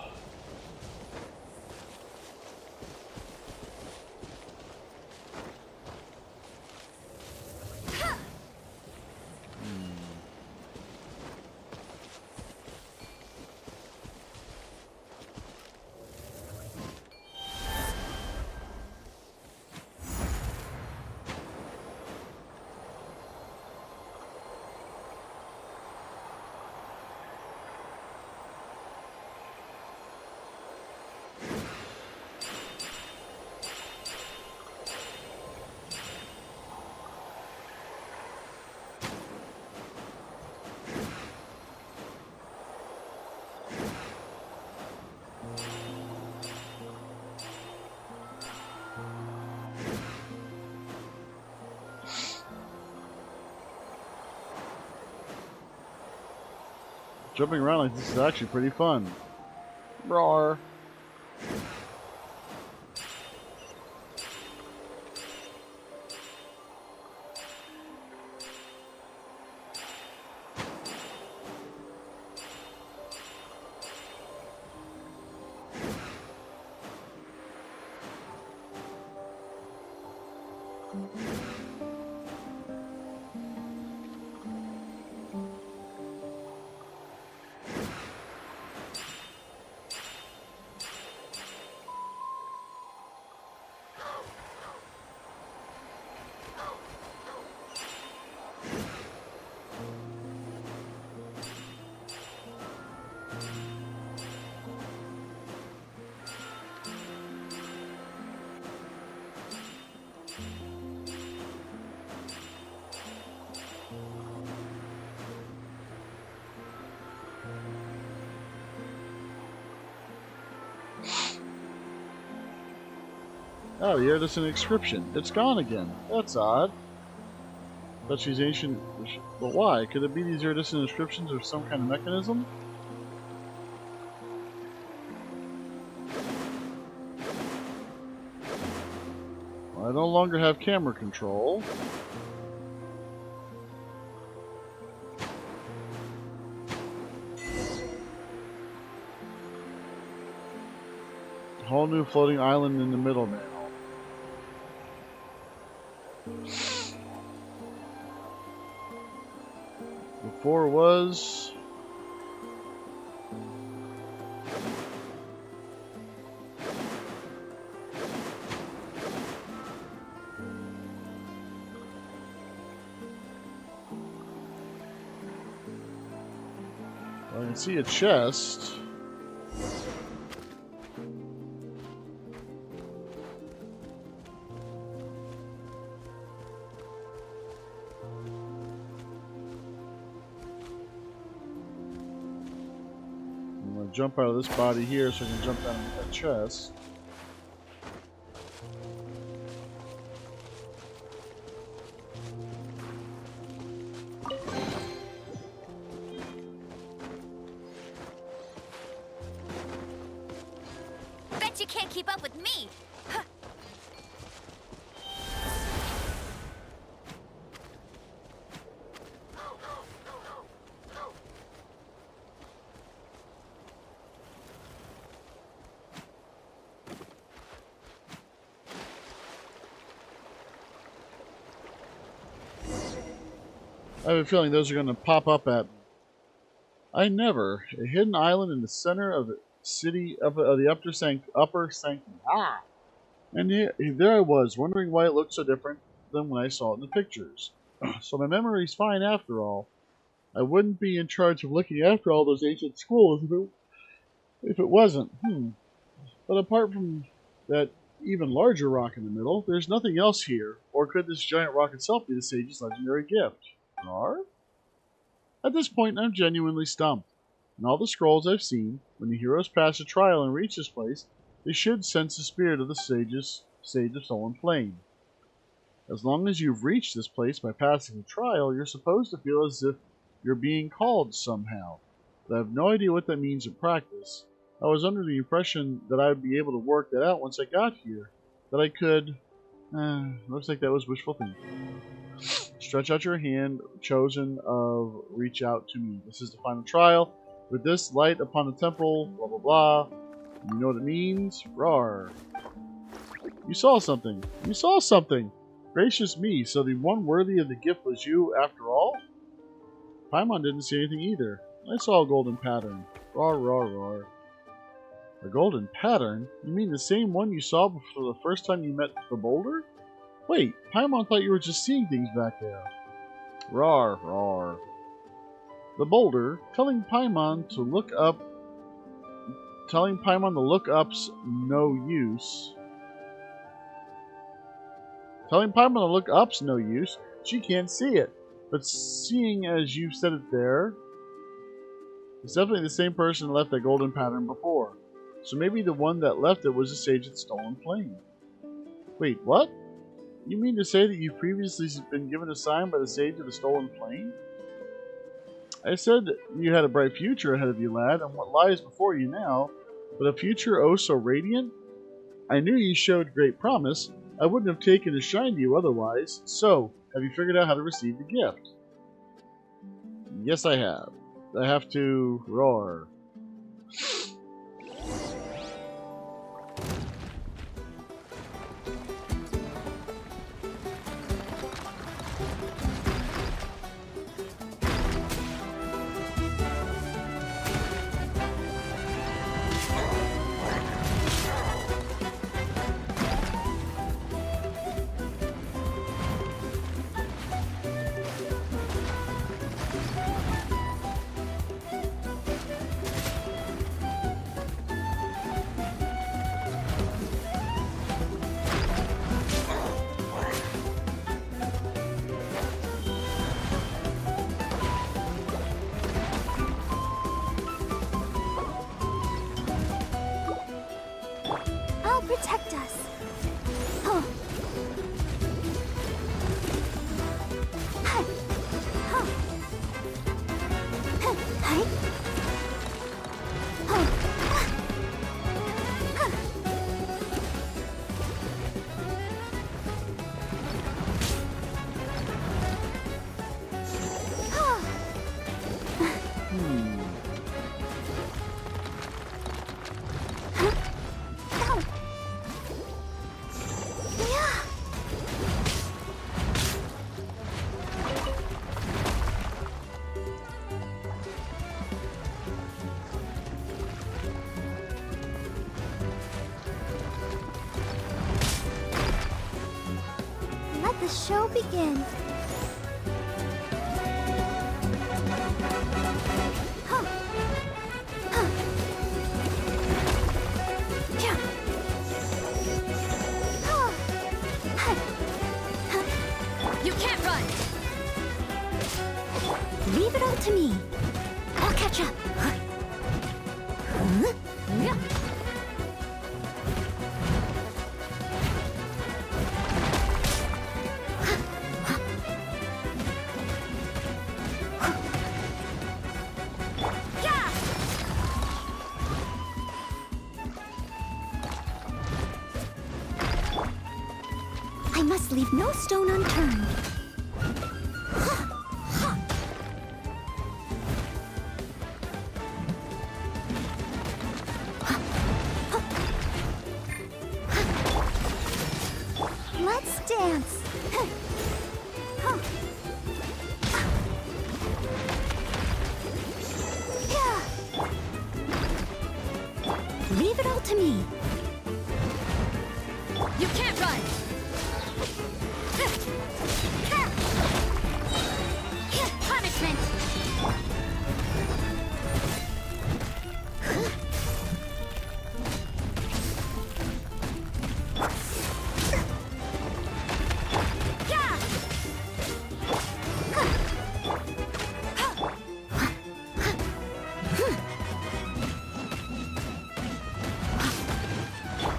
Jumping around like this is actually pretty fun. Rawr. Oh, the Iridescent inscription. It's gone again. That's odd. But she's ancient. But why? Could it be these Iridescent inscriptions or some kind of mechanism? Well, I no longer have camera control. A whole new floating island in the middle now. Before was I can see a chest. Jump out of this body here so I can jump down into that chest. Bet you can't keep up with me! Huh. I have a feeling those are going to pop up at me. I never. A hidden island in the center of the city of the upper sanctum. Ah! And there I was, wondering why it looked so different than when I saw it in the pictures. So my memory's fine after all. I wouldn't be in charge of looking after all those ancient schools if it wasn't. But apart from that even larger rock in the middle. There's nothing else here. Or could this giant rock itself be the sage's legendary gift? Rar? At this point, I'm genuinely stumped. In all the scrolls I've seen, when the heroes pass a trial and reach this place, they should sense the spirit of the Sage of Stolen Flame. As long as you've reached this place by passing the trial, you're supposed to feel as if you're being called somehow. But I have no idea what that means in practice. I was under the impression that I'd be able to work that out once I got here. That I could... looks like that was wishful thinking. Stretch out your hand, chosen of reach out to me. This is the final trial. With this light upon the temple, blah blah blah. You know what it means? Rar. You saw something. You saw something! Gracious me, so the one worthy of the gift was you after all? Paimon didn't see anything either. I saw a golden pattern. Rar, rar, rar. A golden pattern? You mean the same one you saw for the first time you met the boulder? Wait, Paimon thought you were just seeing things back there. Rar, rar. The boulder, telling Paimon to look up's no use. Telling Paimon to look up's no use. She can't see it. But seeing as you've said it there, it's definitely the same person that left that golden pattern before. So maybe the one that left it was the Sage of the Stolen Flame. Wait, what? You mean to say that you've previously been given a sign by the Sage of the Stolen Flame? I said you had a bright future ahead of you, lad, and what lies before you now, but a future oh so radiant? I knew you showed great promise. I wouldn't have taken a shine to you otherwise. So, have you figured out how to receive the gift? Yes, I have. I have to roar. Protect us. Oh. Hi. Oh. Hi. Oh. Let the show begin. You can't run! Leave it all to me. I'll catch up. I must leave no stone unturned. Let's dance. Leave it all to me. You can't run! Punishment!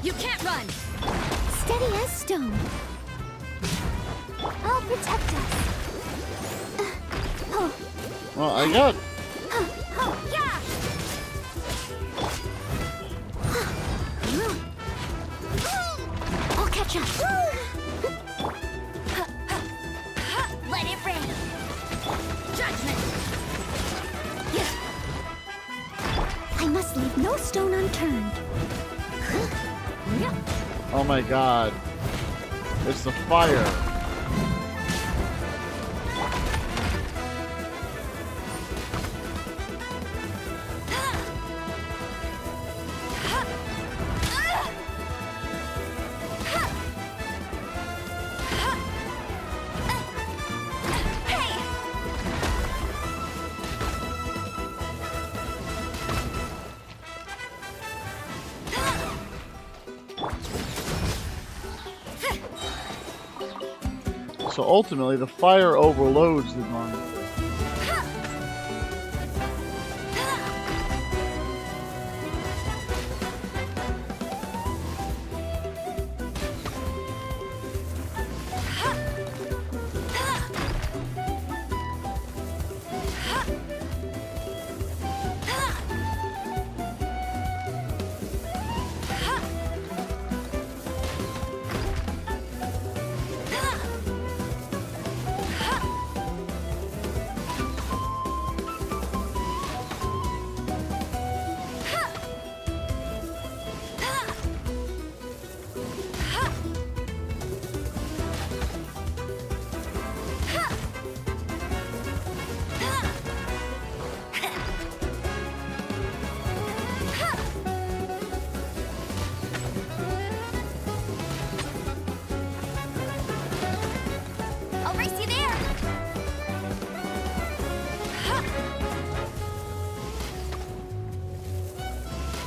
You can't run! Steady as stone. I'll protect us. Oh, Well, I got... yeah! I'll catch up. Let it rain. Judgment! I must leave no stone unturned. Oh my god. It's the fire. So ultimately, the fire overloads the normal. I'll race you there.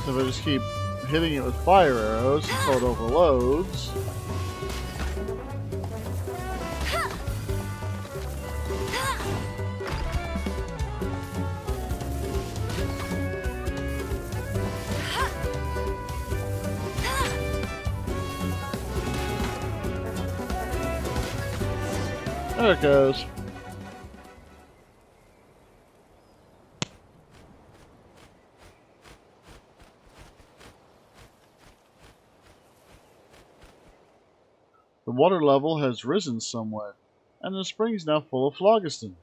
So if I just keep hitting it with fire arrows until it overloads. There it goes. The water level has risen somewhat, and the spring is now full of phlogiston.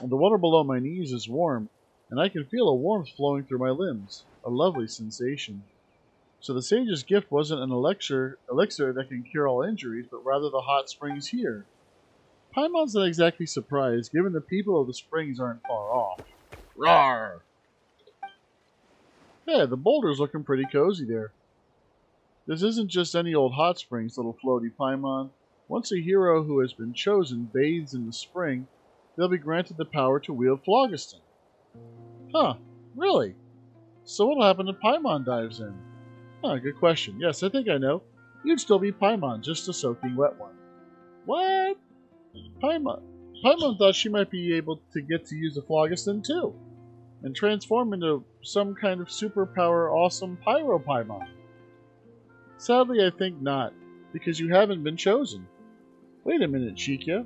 The water below my knees is warm, and I can feel a warmth flowing through my limbs. A lovely sensation. So the sage's gift wasn't an elixir that can cure all injuries, but rather the hot springs here. Paimon's not exactly surprised, given the people of the springs aren't far off. Rawr! Yeah, the boulder's looking pretty cozy there. This isn't just any old hot springs, little floaty Paimon. Once a hero who has been chosen bathes in the spring, they'll be granted the power to wield phlogiston. Huh, really? So what'll happen if Paimon dives in? Huh, good question. Yes, I think I know. You'd still be Paimon, just a soaking wet one. What? Paimon thought she might be able to get to use the phlogiston too, and transform into some kind of superpower awesome Pyro Paimon. Sadly, I think not, because you haven't been chosen. Wait a minute, Shikia.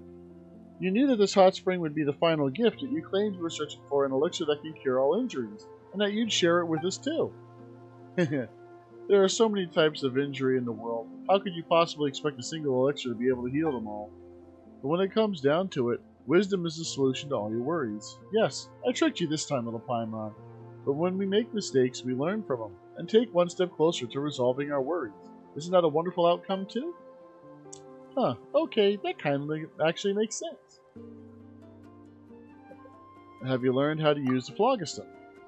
You knew that this hot spring would be the final gift, yet you claimed you were searching for an elixir that can cure all injuries, and that you'd share it with us too. There are so many types of injury in the world. How could you possibly expect a single elixir to be able to heal them all? But when it comes down to it, wisdom is the solution to all your worries. Yes, I tricked you this time, little Paimon. But when we make mistakes, we learn from them, and take one step closer to resolving our worries. Isn't that a wonderful outcome, too? Huh, okay, that kind of actually makes sense. Have you learned how to use the phlogiston?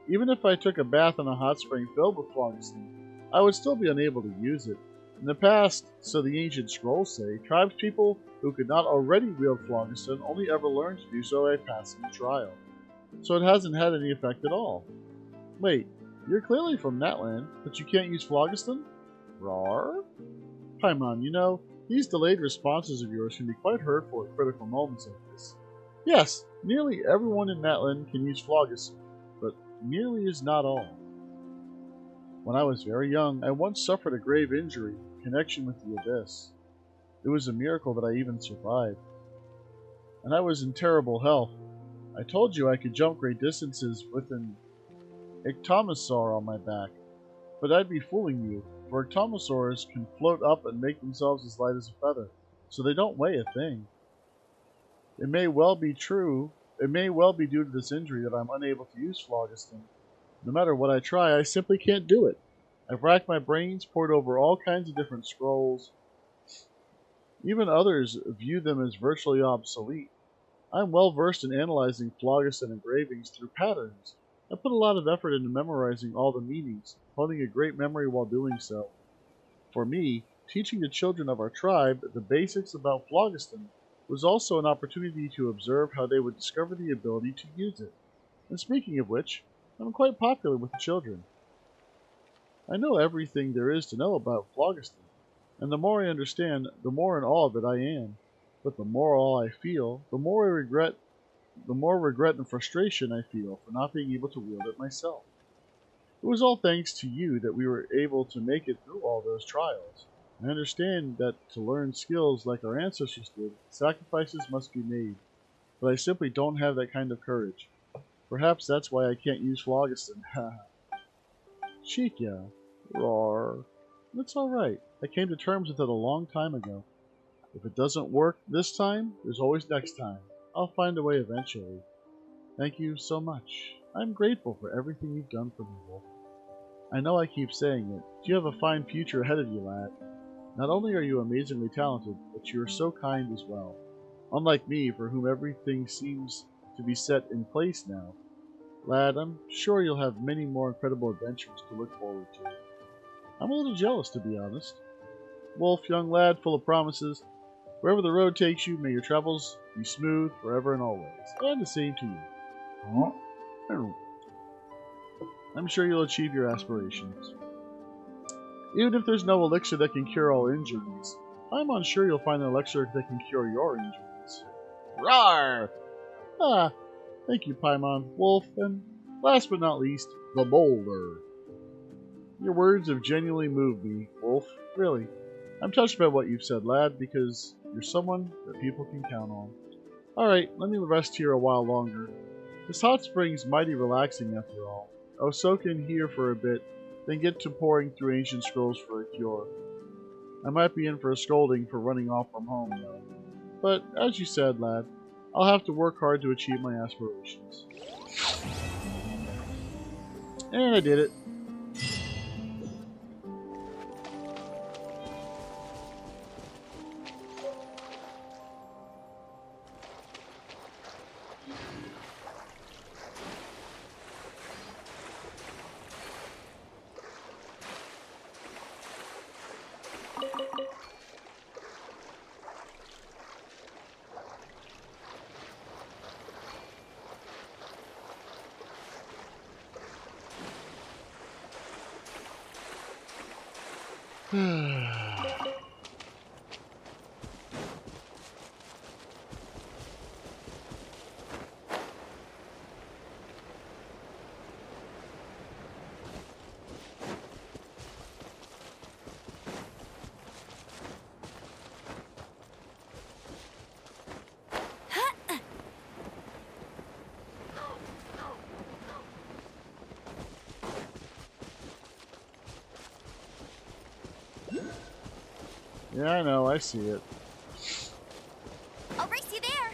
Even if I took a bath in a hot spring filled with phlogiston, I would still be unable to use it. In the past, so the ancient scrolls say, tribespeople who could not already wield phlogiston only ever learned to do so by passing a trial. So it hasn't had any effect at all. Wait, you're clearly from that land, but you can't use phlogiston? Rawr? Paimon, you know, these delayed responses of yours can be quite hurtful at critical moments like this. Yes, nearly everyone in that land can use phlogiston, but nearly is not all. When I was very young, I once suffered a grave injury in connection with the abyss. It was a miracle that I even survived. And I was in terrible health. I told you I could jump great distances with an ectomosaur on my back, but I'd be fooling you, for ectomosaurs can float up and make themselves as light as a feather, so they don't weigh a thing. It may well be true, it may well be due to this injury that I'm unable to use phlogiston. No matter what I try, I simply can't do it. I've racked my brains, pored over all kinds of different scrolls. Even others view them as virtually obsolete. I'm well versed in analyzing phlogiston engravings through patterns. I put a lot of effort into memorizing all the meanings, honing a great memory while doing so. For me, teaching the children of our tribe the basics about phlogiston was also an opportunity to observe how they would discover the ability to use it. And speaking of which, I'm quite popular with the children. I know everything there is to know about phlogiston, and the more I understand, the more in awe that I am. But the more awe I feel, the more regret and frustration I feel for not being able to wield it myself. It was all thanks to you that we were able to make it through all those trials. I understand that to learn skills like our ancestors did, sacrifices must be made, but I simply don't have that kind of courage. Perhaps that's why I can't use phlogiston. Ha! Chikia. Roar. It's alright. I came to terms with it a long time ago. If it doesn't work this time, there's always next time. I'll find a way eventually. Thank you so much. I'm grateful for everything you've done for me, Wolf. I know I keep saying it, but you have a fine future ahead of you, lad. Not only are you amazingly talented, but you are so kind as well. Unlike me, for whom everything seems to be set in place now. Lad, I'm sure you'll have many more incredible adventures to look forward to. I'm a little jealous, to be honest. Wolf, young lad, full of promises. Wherever the road takes you, may your travels be smooth forever and always. And the same to you. I'm sure you'll achieve your aspirations. Even if there's no elixir that can cure all injuries, I'm unsure you'll find an elixir that can cure your injuries. Rawr! Ah, thank you, Paimon, Wolf, and last but not least, the Boulder. Your words have genuinely moved me, Wolf. Really. I'm touched by what you've said, lad, because you're someone that people can count on. Alright, let me rest here a while longer. This hot spring's mighty relaxing after all. I'll soak in here for a bit, then get to poring through ancient scrolls for a cure. I might be in for a scolding for running off from home, though. But, as you said, lad, I'll have to work hard to achieve my aspirations. And I did it. Yeah, I know, I see it. I'll race you there.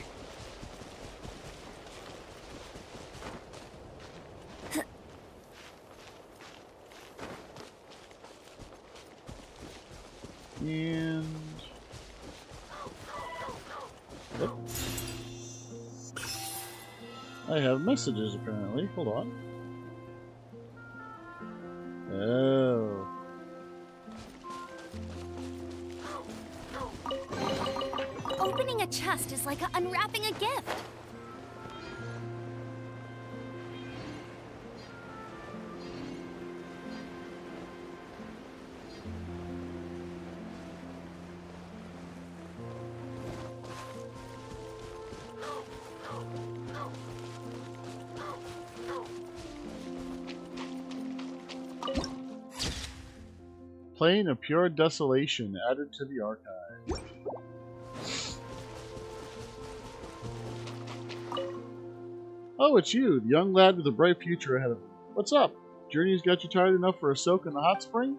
And... Yep. I have messages, apparently. Hold on. Oh. Opening a chest is like unwrapping a gift. Plain of pure desolation added to the archive. Oh, it's you, the young lad with a bright future ahead of him. What's up? Journey's got you tired enough for a soak in the hot spring?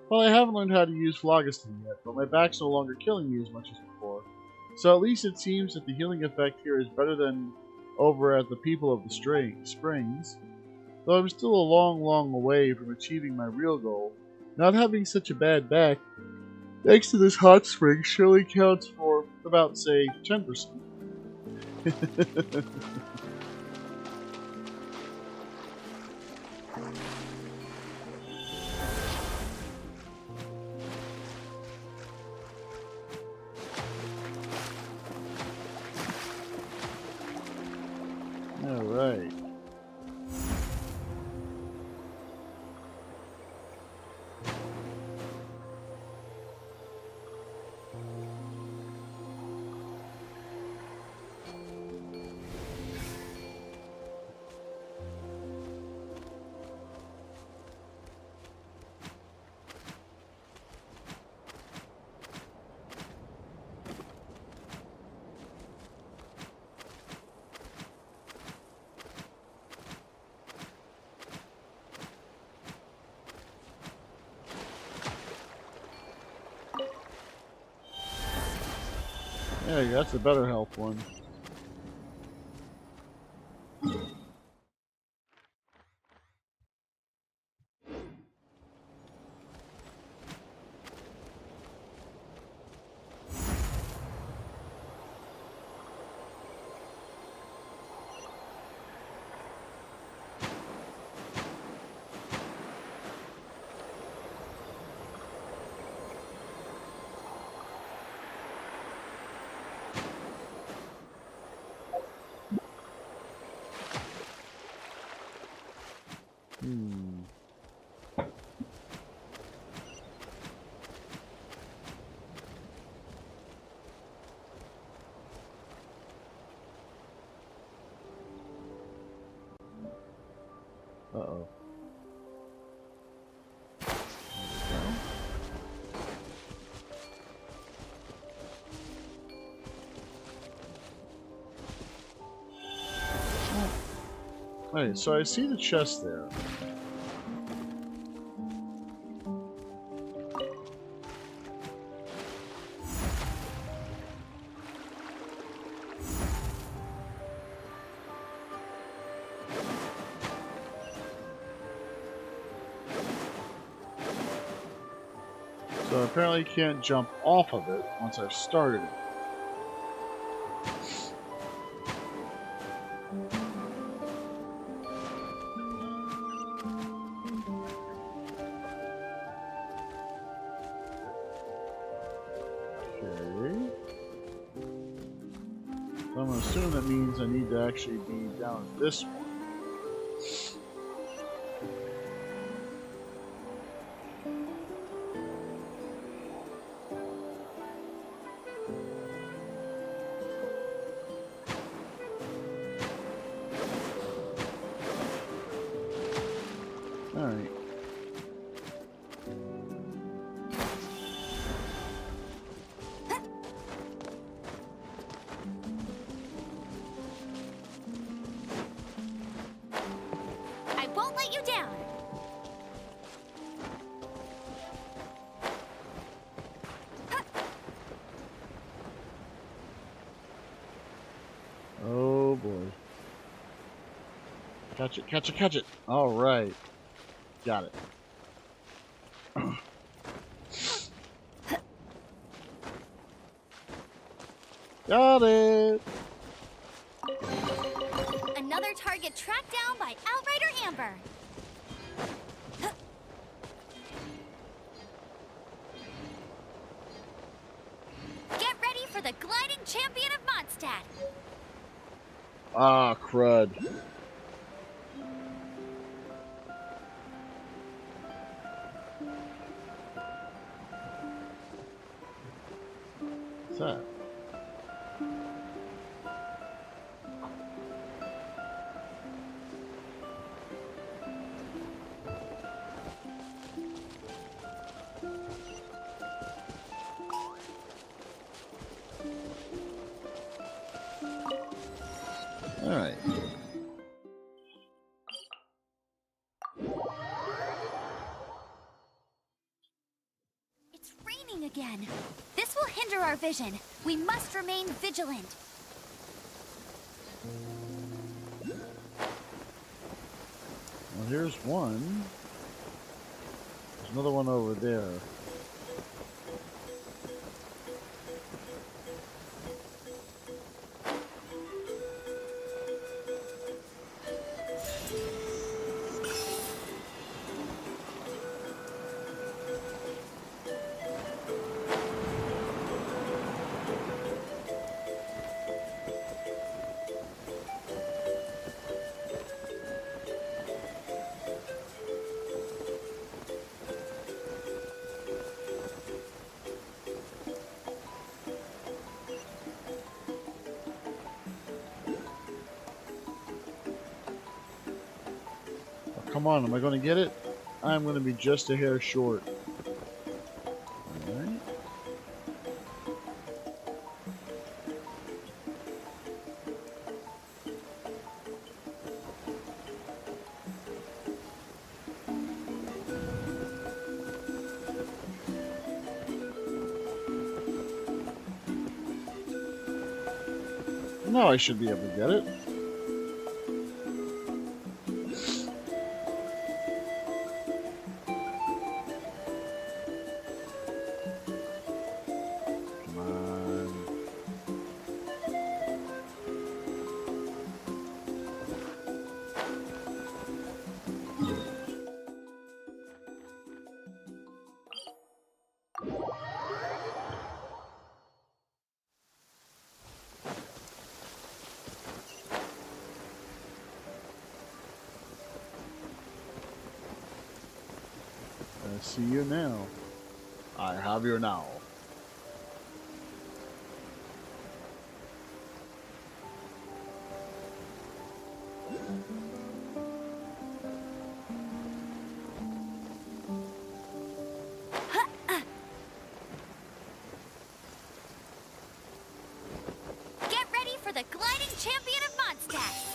Well, I haven't learned how to use phlogiston yet, but my back's no longer killing me as much as before. So at least it seems that the healing effect here is better than over at the People of the Springs. Though I'm still a long, long way from achieving my real goal, not having such a bad back, thanks to this hot spring, surely counts for about, say, 10%. All right. There you go, that's the better health one. Uh-oh. Alright, so I see the chest there. So apparently you can't jump off of it once I've started it. Okay. So I'm going to assume that means I need to actually be down this one. Alright. I won't let you down. Oh boy. Catch it, catch it, catch it! Alright. Got it. Got it! Another target tracked down by Outrider Amber. Get ready for the gliding champion of Mondstadt. Ah, crud. What's that? again. This will hinder our vision. We must remain vigilant. Well, here's one. There's another one over there. Come on, am I going to get it? I'm going to be just a hair short. Alright. Now I should be able to get it. I see you now. I have you now. Get ready for the gliding champion of Mondstadt.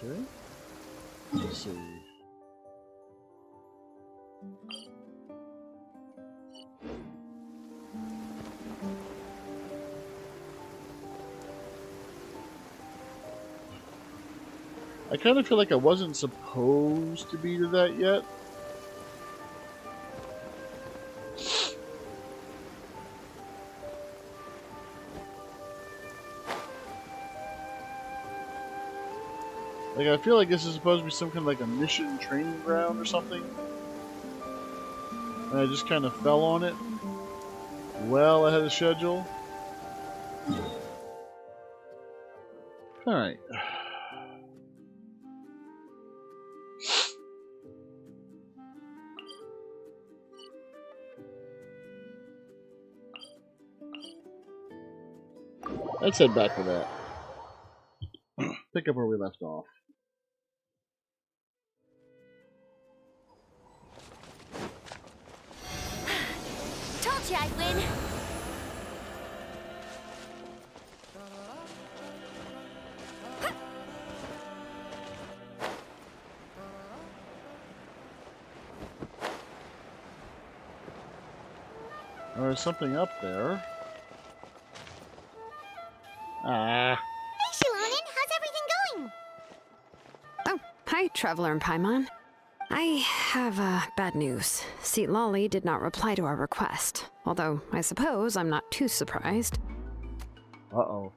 Okay. Let's see. I kind of feel like I wasn't supposed to be to that yet. Like, I feel like this is supposed to be some kind of like a mission training ground or something. And I just kind of fell on it well ahead of schedule. Alright. Let's head back to that. Pick up where we left off. Told you I'd win. There's something up there. Ah. Hey, Shulonin, how's everything going? Oh, hi, Traveler and Paimon. I have bad news. Seat Lolly did not reply to our request, although I suppose I'm not too surprised. Uh-oh.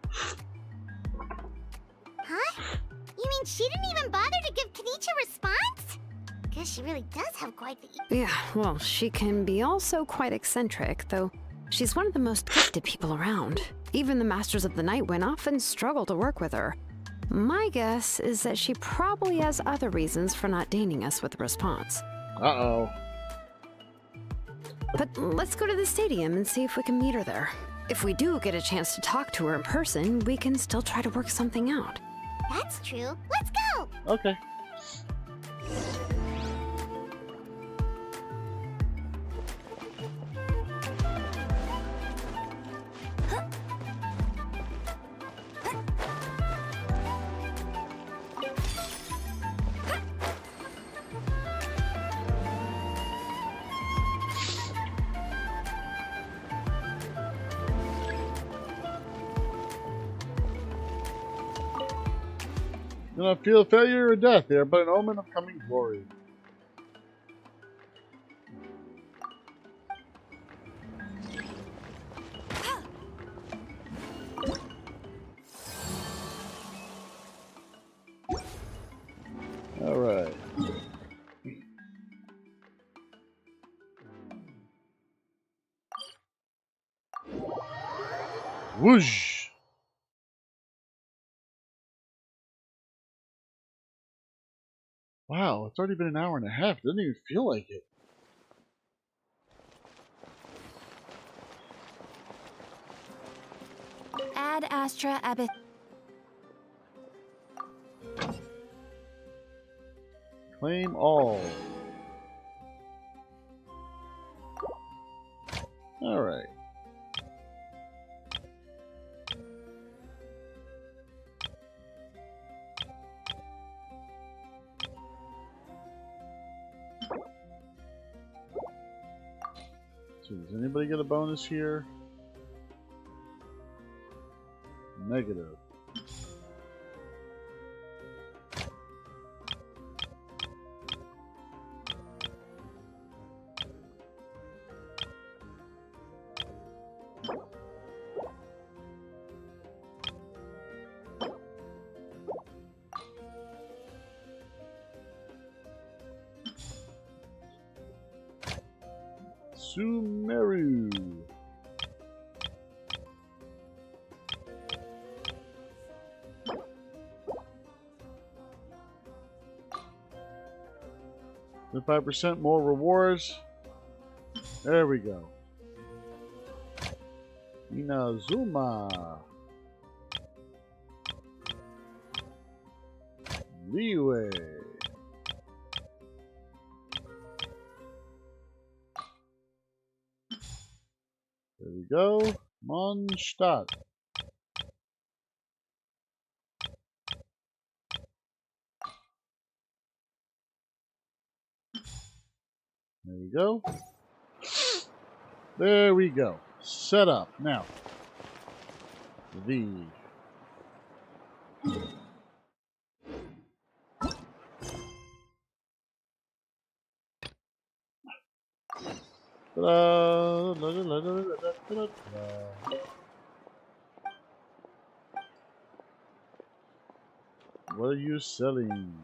Huh? You mean she didn't even bother to give Kenichi a response? Guess she really does have quite the... Yeah, well, she can be also quite eccentric, though she's one of the most gifted people around. Even the Masters of the Night Wind often struggle to work with her. My guess is that she probably has other reasons for not deigning us with a response. Uh-oh. But let's go to the stadium and see if we can meet her there. If we do get a chance to talk to her in person, we can still try to work something out. That's true. Let's go! Okay. Do not feel failure or death. They are but an omen of coming glory. Alright. Whoosh! Wow, it's already been an hour and a half. It doesn't even feel like it. Ad Astra Abyss. Claim all. Alright. So does anybody get a bonus here? Negative. Sumeru. The 5% more rewards. There we go. Inazuma. Leeway. There we go. Mondstadt. There we go. There we go. Set up. Now. V. What are you selling?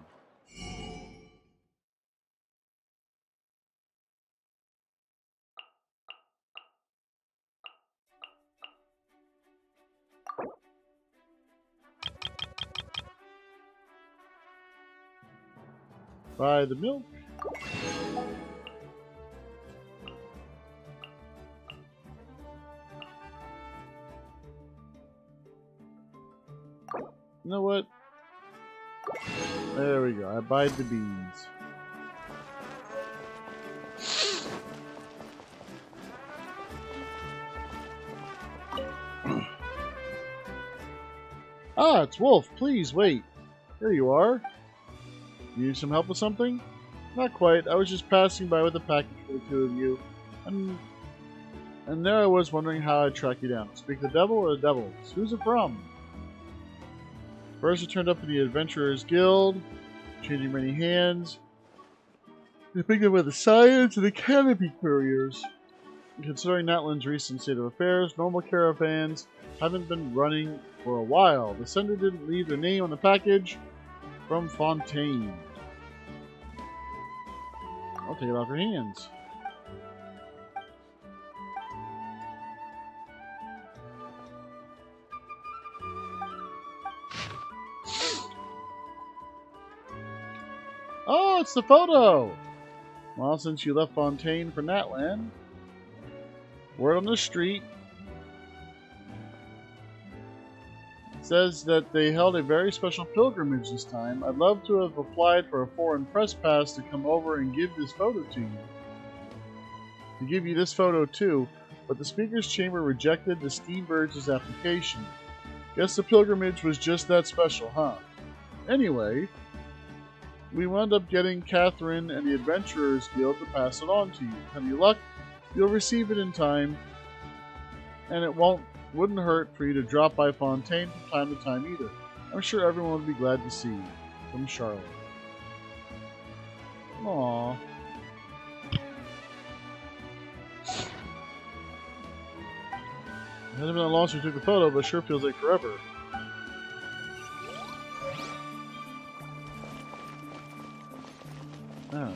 Buy the milk. You know what? There we go. I buy the beans. Ah, it's Wolf. Please wait. Here you are. You need some help with something? Not quite. I was just passing by with a package for the two of you. And there I was wondering how I'd track you down. Speak the devil or the devils? Who's it from? First it turned up in the Adventurers Guild, changing many hands. They picked up with the Science and the Canopy Couriers. Considering Natlan's recent state of affairs, normal caravans haven't been running for a while. The sender didn't leave their name on the package. From Fontaine. I'll take it off your hands. Oh, it's the photo! Well, since you left Fontaine for Natlan, word on the street says that they held a very special pilgrimage this time. I'd love to have applied for a foreign press pass to come over and give this photo to you. To give you this photo too, but the Speaker's Chamber rejected the Steamburgs' application. Guess the pilgrimage was just that special, huh? Anyway, we wound up getting Catherine and the Adventurers Guild to pass it on to you. Any luck, you'll receive it in time, and it wouldn't hurt for you to drop by Fontaine from time to time either. I'm sure everyone would be glad to see you. From Charlotte. Aww. It hasn't been that long since we took the photo, but it sure feels like forever. Alright.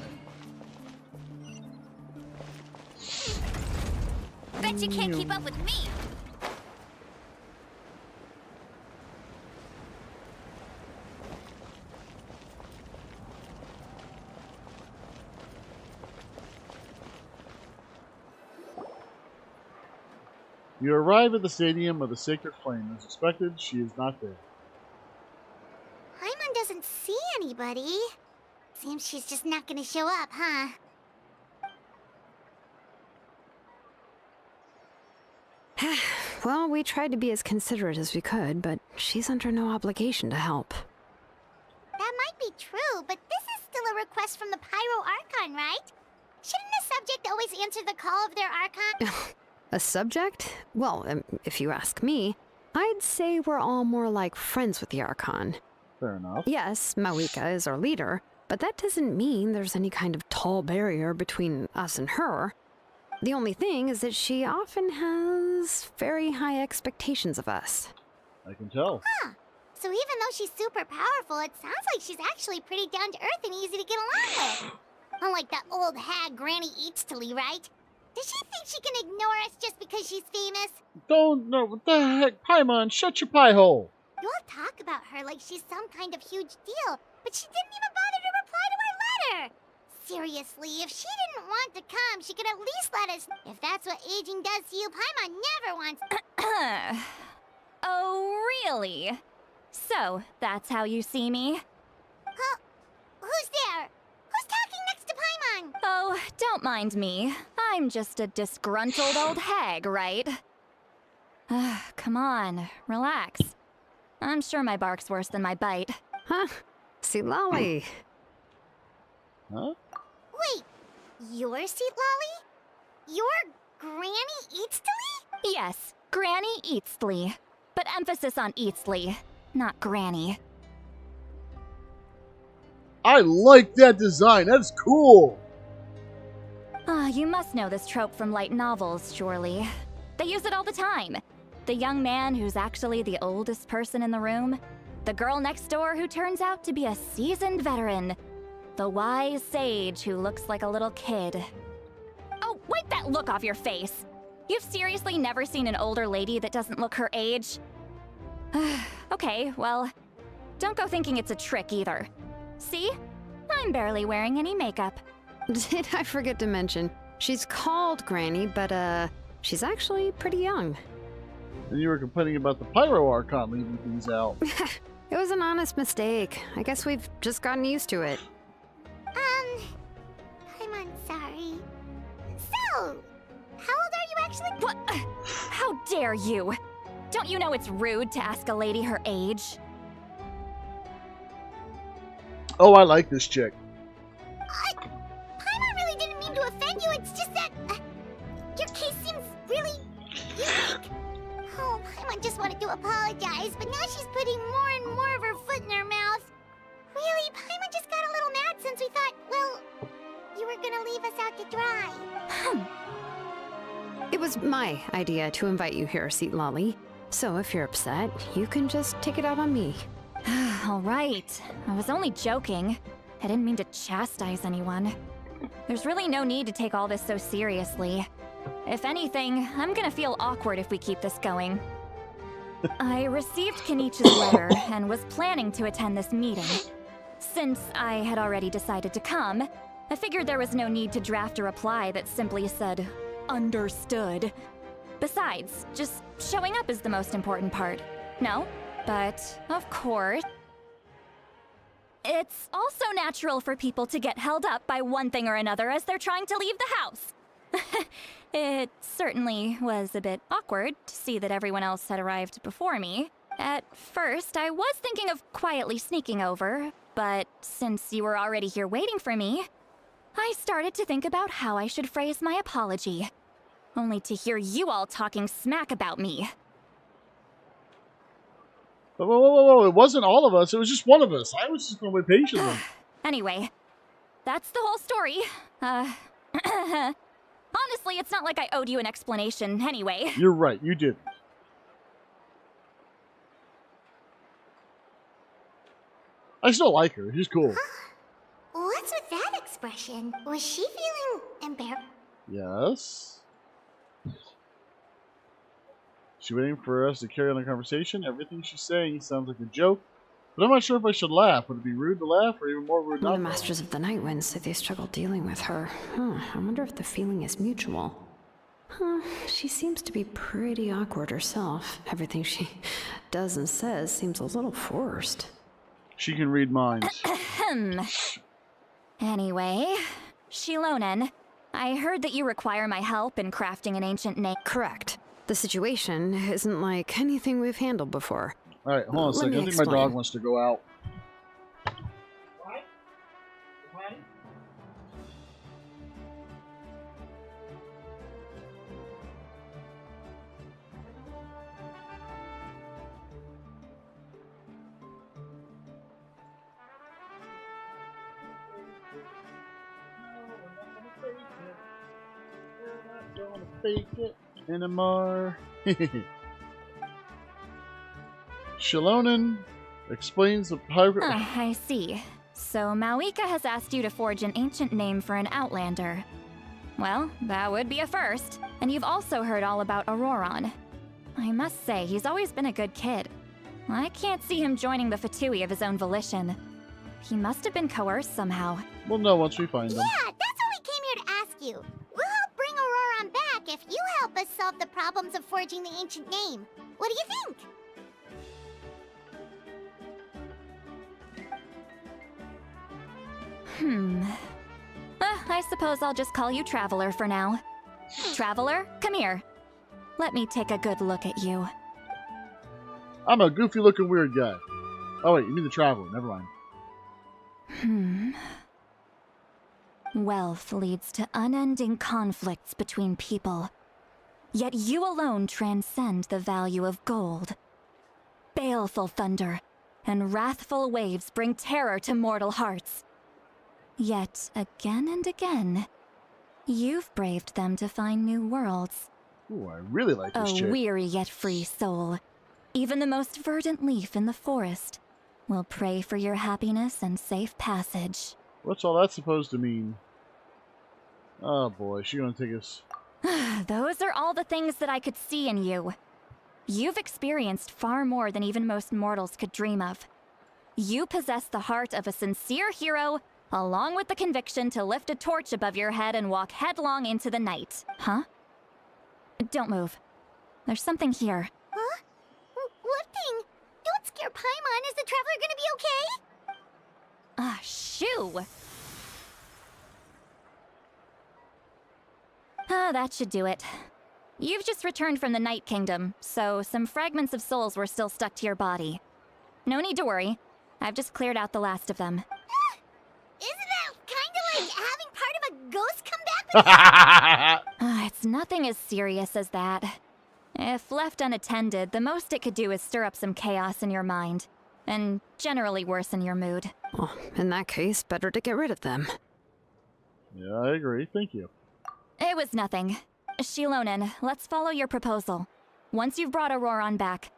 Bet you can't keep up with me. You arrive at the stadium of the Sacred Flame. As expected, she is not there. Paimon doesn't see anybody. Seems she's just not gonna show up, huh? Well, we tried to be as considerate as we could, but she's under no obligation to help. That might be true, but this is still a request from the Pyro Archon, right? Shouldn't a subject always answer the call of their Archon? A subject? Well, if you ask me, I'd say we're all more like friends with the Archon. Fair enough. Yes, Mawika is our leader, but that doesn't mean there's any kind of tall barrier between us and her. The only thing is that she often has very high expectations of us. I can tell. Huh. So even though she's super powerful, it sounds like she's actually pretty down to earth and easy to get along with. Unlike that old hag Granny Eatstily, right? Does she think she can ignore us just because she's famous? Don't know what the heck, Paimon, shut your pie hole. You all talk about her like she's some kind of huge deal, but she didn't even bother to reply to our letter. Seriously, if she didn't want to come, she could at least let us. If that's what aging does to you, Paimon never wants. Oh, really? So, that's how you see me? Huh? Who's there? Who's talking next to Paimon? Oh, don't mind me. I'm just a disgruntled old hag, right? Come on, relax. I'm sure my bark's worse than my bite. Huh? See, Lolly. Huh? Wait, you're Seat Lolly? You're Granny Eatstily? Yes, Granny Eatsley. But emphasis on Eatsley, not Granny. I like that design. That's cool. You must know this trope from light novels, surely. They use it all the time. The young man who's actually the oldest person in the room. The girl next door who turns out to be a seasoned veteran. The wise sage who looks like a little kid. Oh, wipe that look off your face! You've seriously never seen an older lady that doesn't look her age? Okay, well, don't go thinking it's a trick either. See? I'm barely wearing any makeup. Did I forget to mention, she's called Granny, but she's actually pretty young. And you were complaining about the Pyro Archon leaving things out. It was an honest mistake. I guess we've just gotten used to it. I'm sorry. So, how old are you actually? What? How dare you? Don't you know it's rude to ask a lady her age? Oh, I like this chick. Paimon really didn't mean to offend you, it's just that your case seems really unique. Oh, Paimon just wanted to apologize, but now she's putting more and more of her foot in her mouth. Really, Paimon just got a little mad since we thought, well, you were gonna leave us out to dry. It was my idea to invite you here, Seat Lolly. So if you're upset, you can just take it out on me. All right. I was only joking. I didn't mean to chastise anyone. There's really no need to take all this so seriously. If anything, I'm gonna feel awkward if we keep this going. I received Kenichi's letter and was planning to attend this meeting. Since I had already decided to come, I figured there was no need to draft a reply that simply said, "Understood." Besides, just showing up is the most important part. No? But, of course, it's also natural for people to get held up by one thing or another as they're trying to leave the house. It certainly was a bit awkward to see that everyone else had arrived before me. At first, I was thinking of quietly sneaking over, but since you were already here waiting for me, I started to think about how I should phrase my apology. Only to hear you all talking smack about me. Whoa, whoa, whoa, whoa, it wasn't all of us. It was just one of us. I was just going to wait patiently. Anyway, that's the whole story. Honestly, it's not like I owed you an explanation anyway. You're right. You did. I still like her. She's cool. What's with that expression? Was she feeling embarrassed? Yes. She waiting for us to carry on the conversation. Everything she's saying sounds like a joke, but I'm not sure if I should laugh. Would it be rude to laugh, or even more rude not The to Masters of the Night Wind say they struggle dealing with her. I wonder if the feeling is mutual. She seems to be pretty awkward herself. Everything she does and says seems a little forced. She can read minds. Anyway, Shilonen, I heard that you require my help in crafting an ancient name. Correct. The situation isn't like anything we've handled before. Alright, hold on a Let second. me I think my explain. dog wants to go out. Gonna fake it anymore. Shilonen explains the pirate. I see. So Mawika has asked you to forge an ancient name for an Outlander. Well, that would be a first. And you've also heard all about Auroron. I must say, he's always been a good kid. I can't see him joining the Fatui of his own volition. He must have been coerced somehow. We'll know once we find them. Yeah, that's what we came here to ask you. We'll help bring Auroron back if you help us solve the problems of forging the ancient name. What do you think? I suppose I'll just call you Traveler for now. Traveler, come here. Let me take a good look at you. I'm a goofy looking weird guy. Oh wait, you mean the Traveler, never mind. Wealth leads to unending conflicts between people. Yet you alone transcend the value of gold. Baleful thunder and wrathful waves bring terror to mortal hearts. Yet, again and again, you've braved them to find new worlds. Ooh, I really like this A chick. weary yet free soul. Even the most verdant leaf in the forest will pray for your happiness and safe passage. What's all that supposed to mean? Oh boy, she gonna take us. Those are all the things that I could see in you. You've experienced far more than even most mortals could dream of. You possess the heart of a sincere hero, along with the conviction to lift a torch above your head and walk headlong into the night. Huh? Don't move. There's something here. Huh? What thing? Don't scare Paimon. Is the Traveler gonna be okay? Ah, shoo! That should do it. You've just returned from the Night Kingdom, so some fragments of souls were still stuck to your body. No need to worry. I've just cleared out the last of them. Isn't that kinda like having part of a ghost come back? It's nothing as serious as that. If left unattended, the most it could do is stir up some chaos in your mind, and generally worsen your mood. Well, in that case, better to get rid of them. Yeah, I agree. Thank you. It was nothing. Shilonen, let's follow your proposal. Once you've brought Auroron back,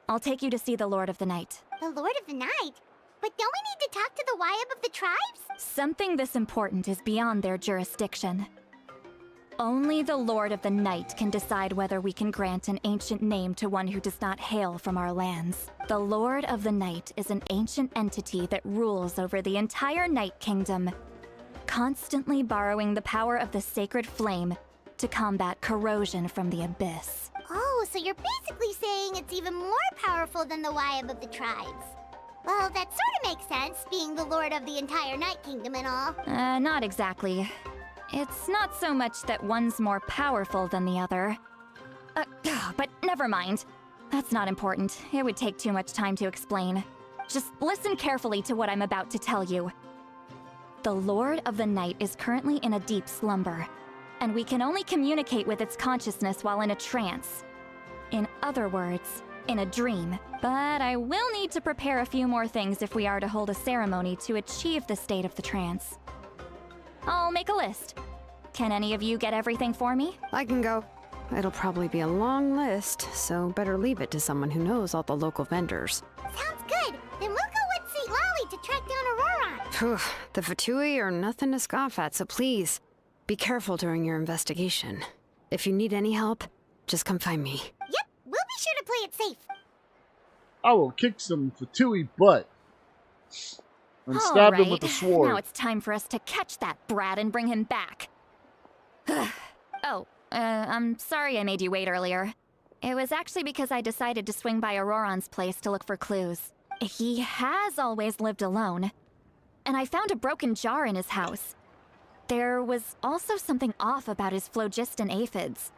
I'll take you to see the Lord of the Night. The Lord of the Night? But don't we need to talk to the Wyab of the tribes? Something this important is beyond their jurisdiction. Only the Lord of the Night can decide whether we can grant an ancient name to one who does not hail from our lands. The Lord of the Night is an ancient entity that rules over the entire Night Kingdom, constantly borrowing the power of the sacred flame to combat corrosion from the abyss. Oh, so you're basically saying it's even more powerful than the Wyab of the tribes. Well, that sort of makes sense, being the lord of the entire Night Kingdom and all. Not exactly. It's not so much that one's more powerful than the other. But never mind. That's not important. It would take too much time to explain. Just listen carefully to what I'm about to tell you. The Lord of the Night is currently in a deep slumber, and we can only communicate with its consciousness while in a trance. In other words, in a dream. But I will need to prepare a few more things if we are to hold a ceremony to achieve the state of the trance. I'll make a list. Can any of you get everything for me? I can go. It'll probably be a long list, so better leave it to someone who knows all the local vendors. Sounds good. Then we'll go with St. Lolly to track down Aurora. Phew, the Fatui are nothing to scoff at, so please, be careful during your investigation. If you need any help, just come find me. Yep, we'll be sure to play it safe. I will kick some Fatui butt and stab him with the Now sword. it's time for us to catch that brat and bring him back. I'm sorry I made you wait earlier. It was actually because I decided to swing by Auroron's place to look for clues. He has always lived alone, and I found a broken jar in his house. There was also something off about his phlogiston aphids,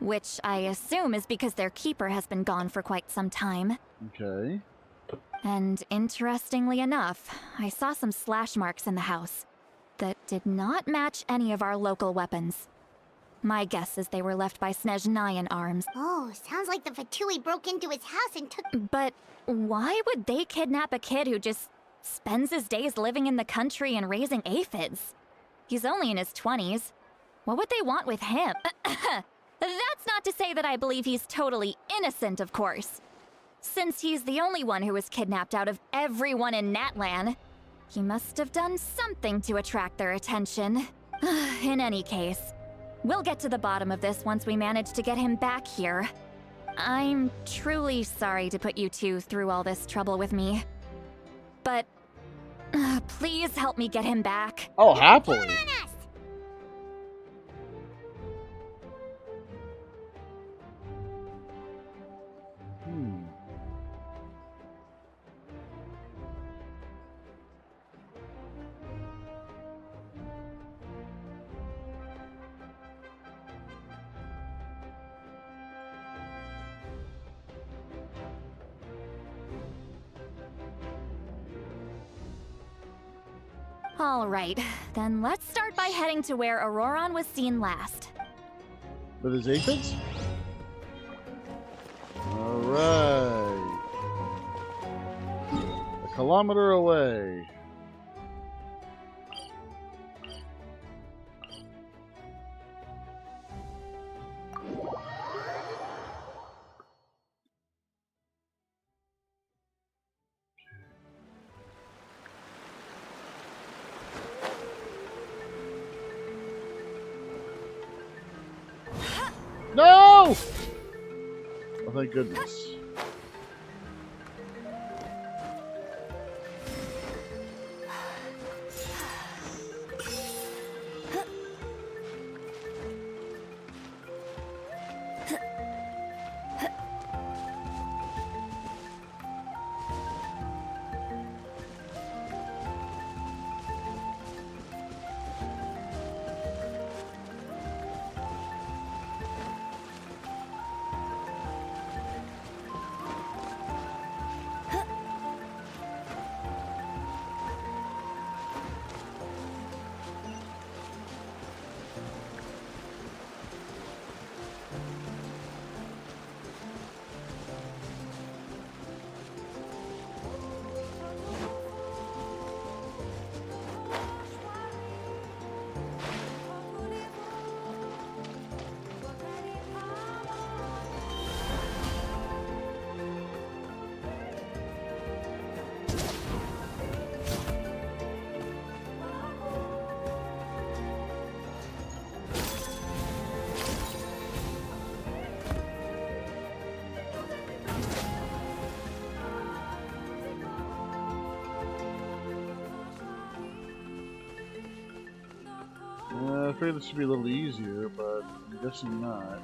which I assume is because their keeper has been gone for quite some time. Okay. And interestingly enough, I saw some slash marks in the house that did not match any of our local weapons. My guess is they were left by Snezhnayan arms. Oh, sounds like the Fatui broke into his house and took... But why would they kidnap a kid who just spends his days living in the country and raising aphids? He's only in his 20s. What would they want with him? That's not to say that I believe he's totally innocent, of course. Since he's the only one who was kidnapped out of everyone in Natlan, he must have done something to attract their attention. In any case, we'll get to the bottom of this once we manage to get him back here. I'm truly sorry to put you two through all this trouble with me. But please help me get him back. Oh, happily. On us! All right, then let's start by heading to where Auroron was seen last. With his aphids? Alright. A kilometer away. No! Oh, thank goodness. I figured this would be a little easier, but I'm guessing not.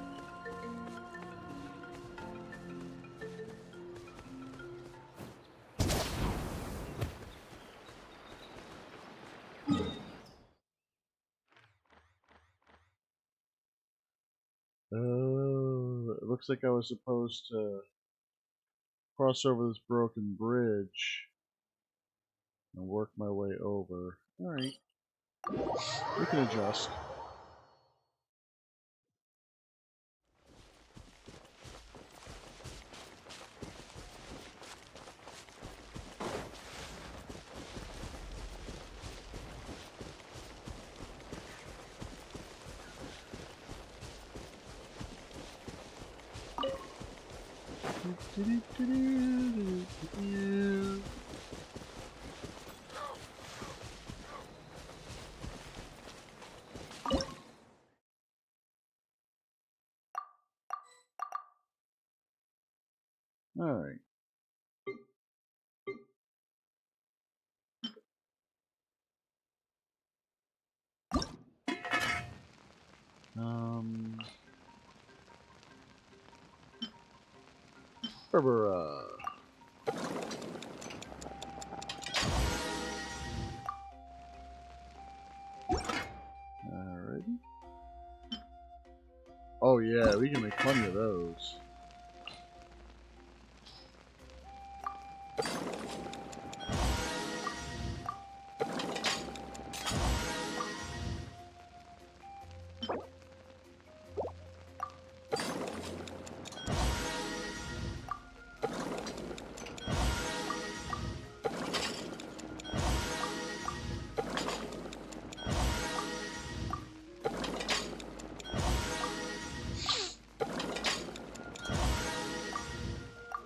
It looks like I was supposed to cross over this broken bridge and work my way over. Alright. We can adjust. Alright. Barbara. Alrighty. Oh yeah, we can make plenty of those.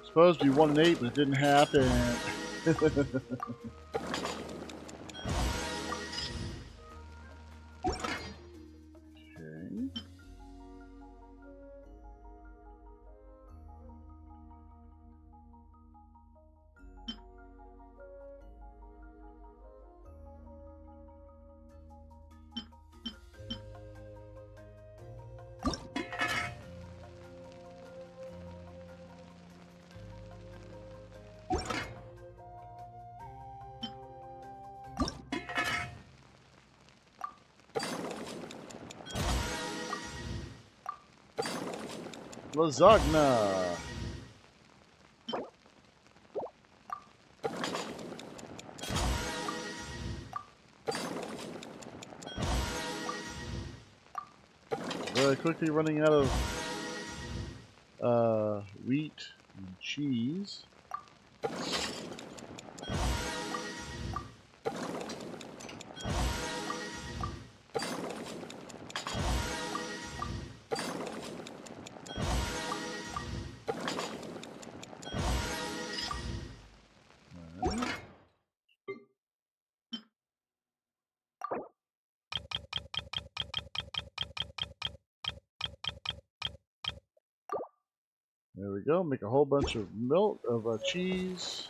Supposed to be 1 and 8, but it didn't happen. Okay. Lasagna. Very quickly running out of wheat and cheese. There we go. Make a whole bunch of milk, of cheese.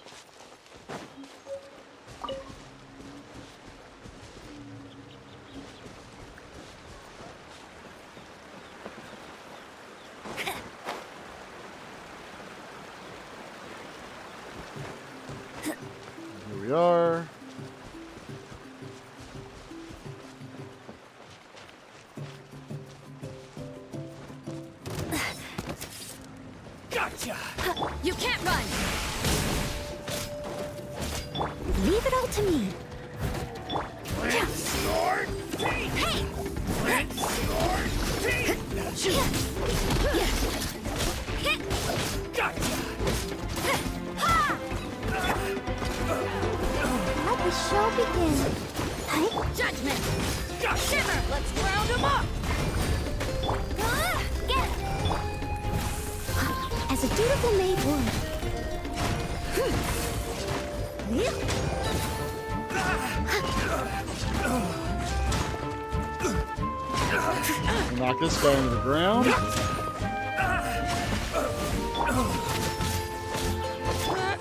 Here we are. Gotcha! You can't run! Leave it all to me. Sword! Hey! Sword! Gotcha! Let the show begin. Hey? Judgment! Gotcha! Shimmer! Let's round them up! Get it! As a dutiful maid would. Knock this guy into the ground.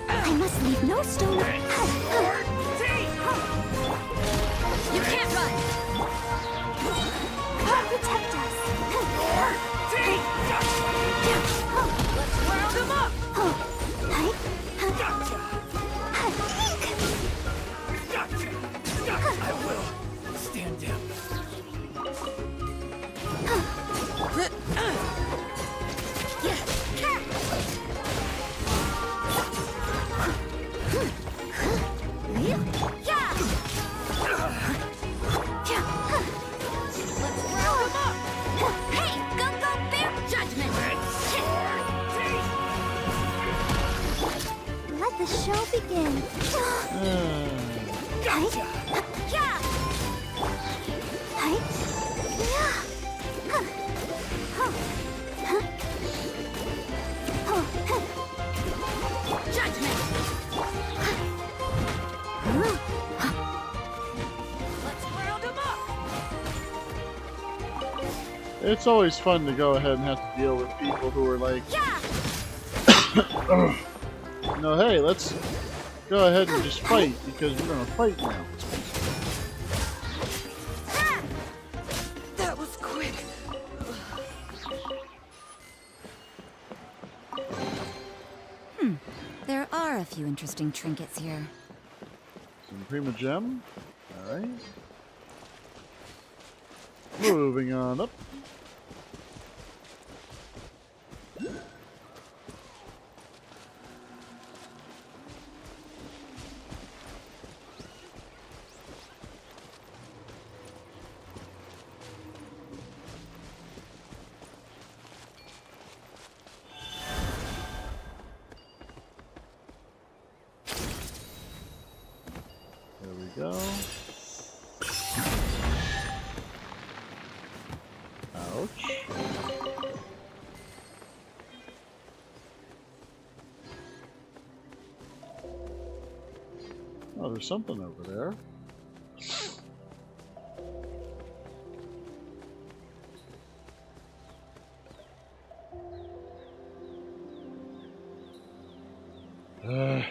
I must leave no stone. You can't run! Protect us. Let's round them up! I will. Stand down. Hey, go, go, bear! Judgment! Let the show begin. Gotcha! It's always fun to go ahead and have to deal with people who are like, no, hey, let's go ahead and just fight because we're gonna fight now. That was quick. There are a few interesting trinkets here. Some Prima Gem. Alright. Moving on up. There we go. Ouch. Oh, there's something over there. Oh.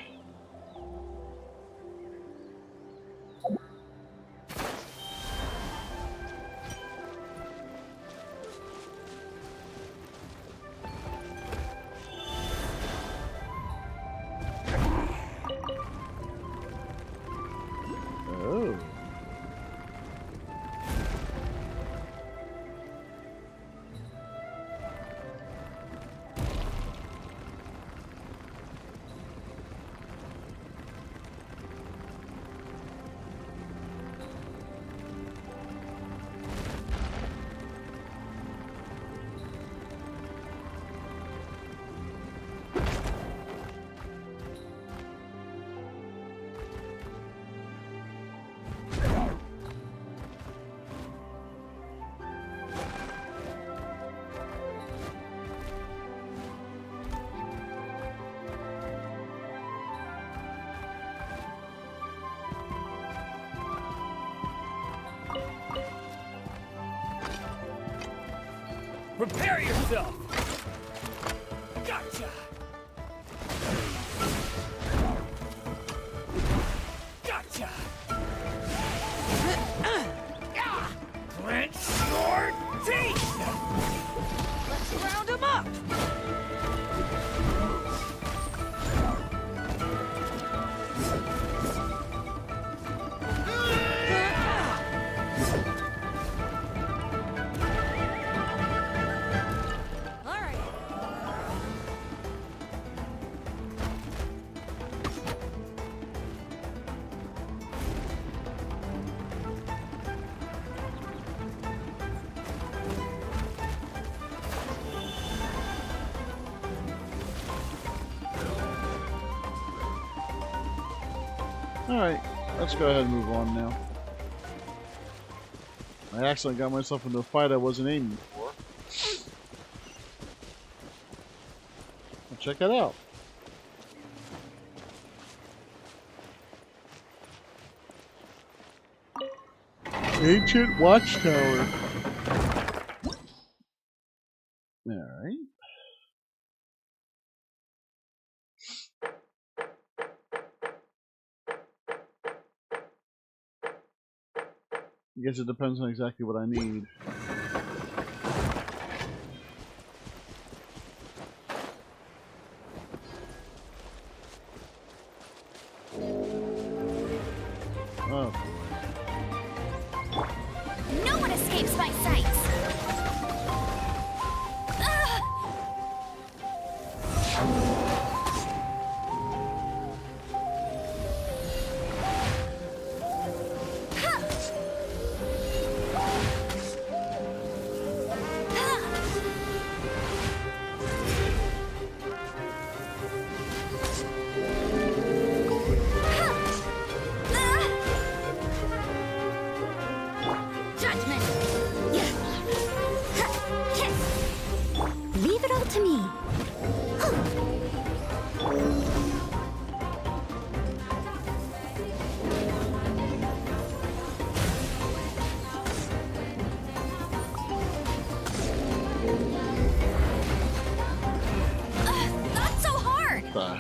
Prepare yourself! Gotcha! Gotcha! Clench your teeth! Let's round them up! Alright, let's go ahead and move on now. I accidentally got myself into a fight I wasn't aiming for. Well, check it out. Ancient Watchtower. Alright. I guess it depends on exactly what I need. Oh. No one escapes my sights!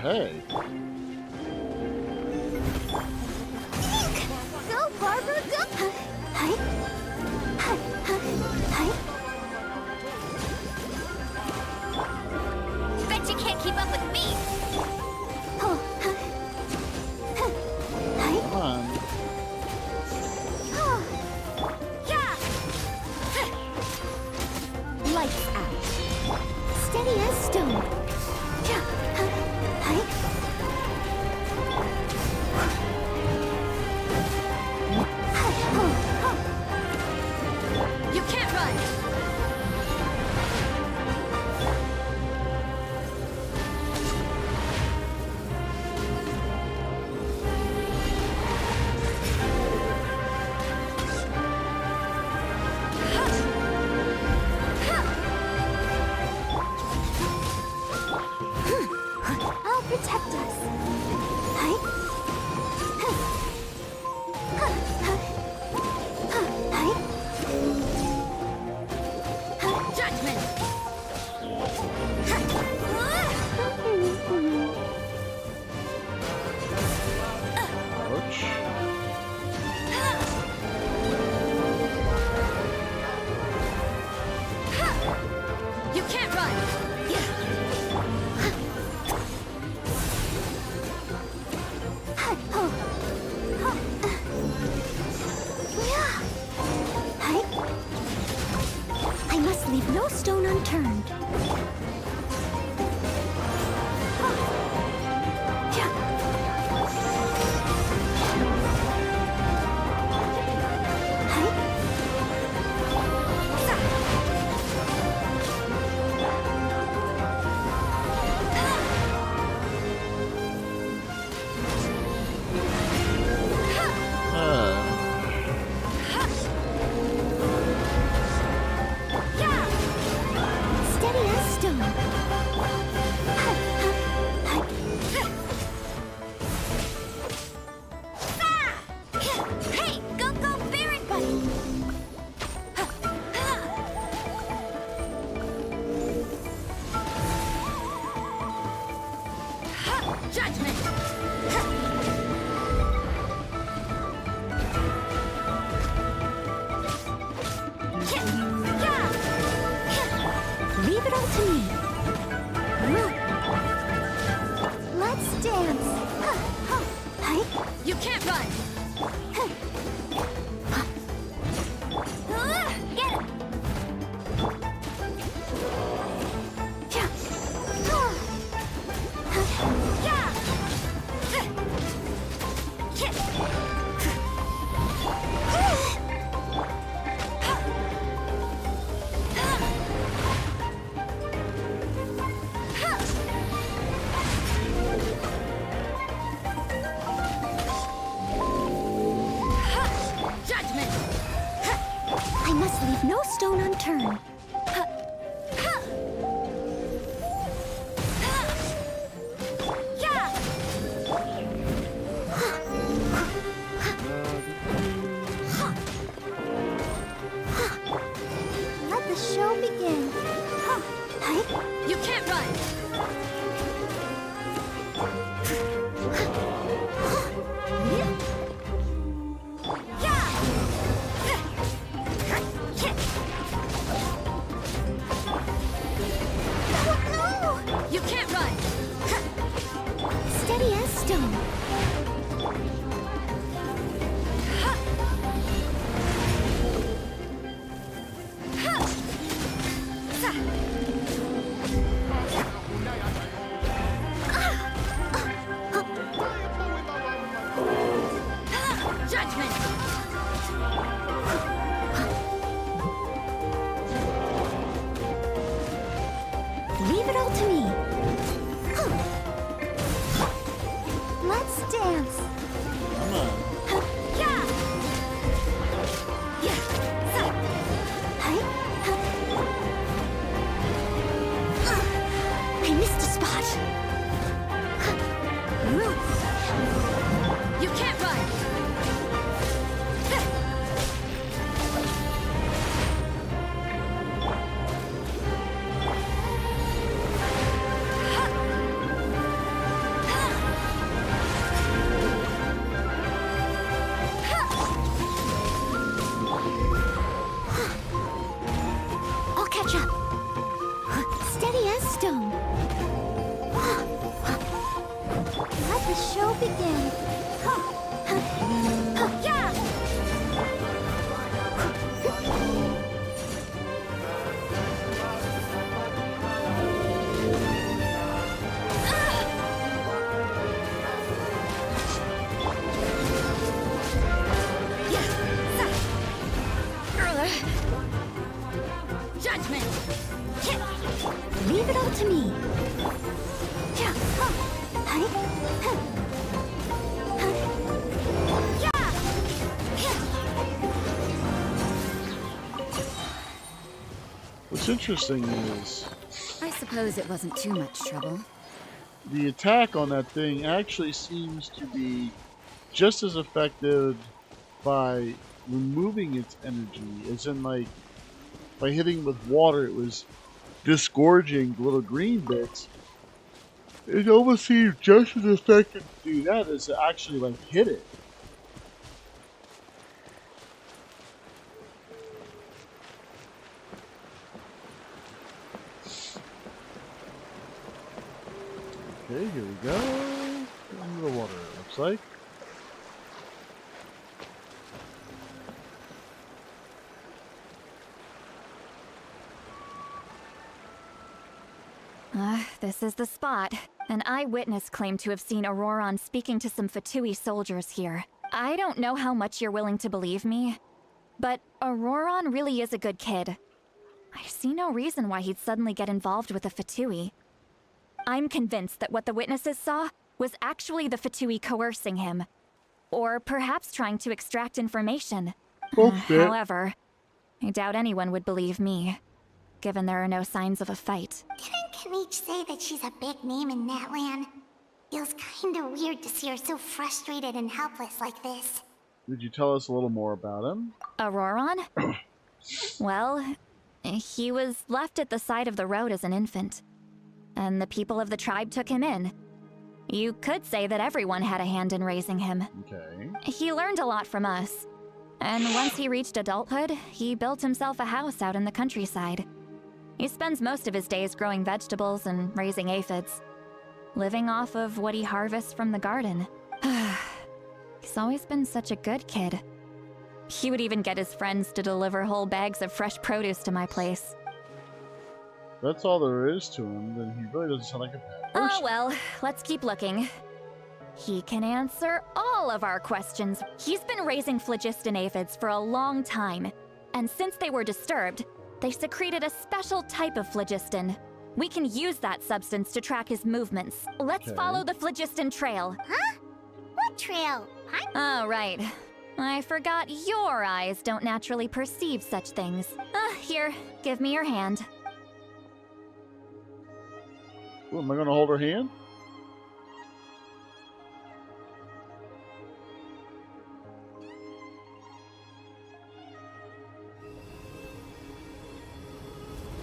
hey. Go, Barbara, go! Hi. Hi. Hi. Bet you can't keep up with me. Oh. Hi. Come on. Oh. Yeah. Lights out. Steady as stone. Yeah. Hi. You can't run! I'll protect us. Hi. Hi. Judgment! Ouch. You can't run! I must leave no stone unturned. Steady as stone. Hey, go Baron buddy. Judgment! Leave it all to me. Let's dance. Hi. You can't run! Get it. Judgment! I must leave no stone unturned. Let the show begin. Hi. You can't run! You can't run! Steady as stone. Judgment! Leave it all to me. Let's dance. Come on. Yeah. Hi. I missed a spot. You can't run! What's interesting is I suppose it wasn't too much trouble. the attack on that thing actually seems to be just as effective by removing its energy, as in, like, by hitting with water, it was disgorging the little green bits. It almost seems just as effective to do that as to actually, like, hit it. Okay, here we go. Into the water, it looks like. This is the spot. An eyewitness claimed to have seen Auroron speaking to some Fatui soldiers here. I don't know how much you're willing to believe me, but Auroron really is a good kid. I see no reason why he'd suddenly get involved with the Fatui. I'm convinced that what the witnesses saw was actually the Fatui coercing him. Or perhaps trying to extract information. However, I doubt anyone would believe me, given there are no signs of a fight. Didn't Kanich say that she's a big name in Natlan? Feels kinda weird to see her so frustrated and helpless like this. Did you tell us a little more about him? Auroron? Well, he was left at the side of the road as an infant, and the people of the tribe took him in. You could say that everyone had a hand in raising him. Okay. He learned a lot from us, and once he reached adulthood, he built himself a house out in the countryside. He spends most of his days growing vegetables and raising aphids, living off of what he harvests from the garden. He's always been such a good kid. He would even get his friends to deliver whole bags of fresh produce to my place. If that's all there is to him, then he really doesn't sound like a bad person. Oh well, let's keep looking. He can answer all of our questions. He's been raising phlogiston aphids for a long time, and since they were disturbed, they secreted a special type of phlogiston. We can use that substance to track his movements. Let's follow the phlogiston trail. Huh? What trail? Oh, right. I forgot your eyes don't naturally perceive such things. Here, give me your hand. Ooh, am I going to hold her hand?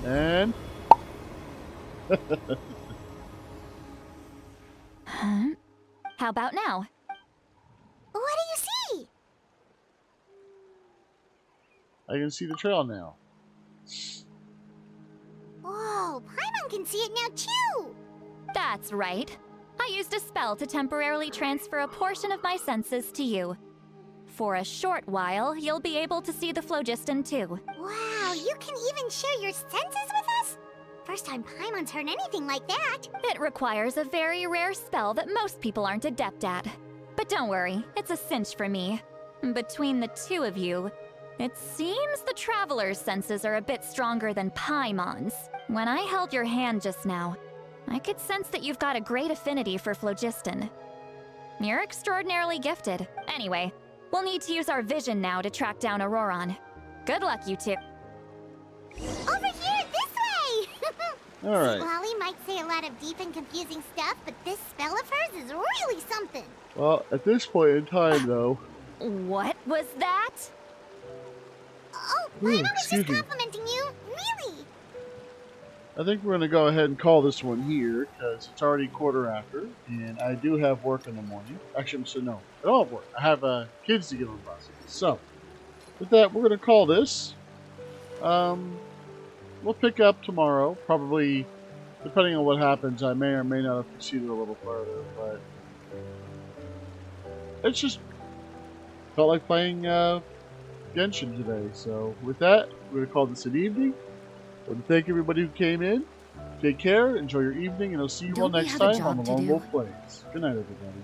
And... Huh? How about now? What do you see? I can see the trail now. Whoa, Paimon can see it now too! That's right. I used a spell to temporarily transfer a portion of my senses to you. For a short while, you'll be able to see the phlogiston too. Wow, you can even share your senses with us? First time Paimon's heard anything like that. It requires a very rare spell that most people aren't adept at. But don't worry, it's a cinch for me. Between the two of you, it seems the Traveler's senses are a bit stronger than Paimon's. When I held your hand just now, I could sense that you've got a great affinity for phlogiston. You're extraordinarily gifted. Anyway, we'll need to use our vision now to track down Auroron. Good luck, you two. Over here, this way! Alright. Lolly might say a lot of deep and confusing stuff, but this spell of hers is really something. Well, at this point in time, though... What was that? Oh, Paimon was excuse just me. complimenting you. Really? I think we're going to go ahead and call this one here, because it's already 1:15, and I do have work in the morning. Actually, no, I don't have work. I have kids to get on the bus. So, with that, we're going to call this. We'll pick up tomorrow. Probably, depending on what happens, I may or may not have proceeded a little further, but it's just felt like playing Genshin today. So, with that, we're going to call this an evening. I want to thank everybody who came in. Take care, enjoy your evening, and I'll see you all Don't we next have a time on job the to Lone do? Wolf Plays. Good night, everybody.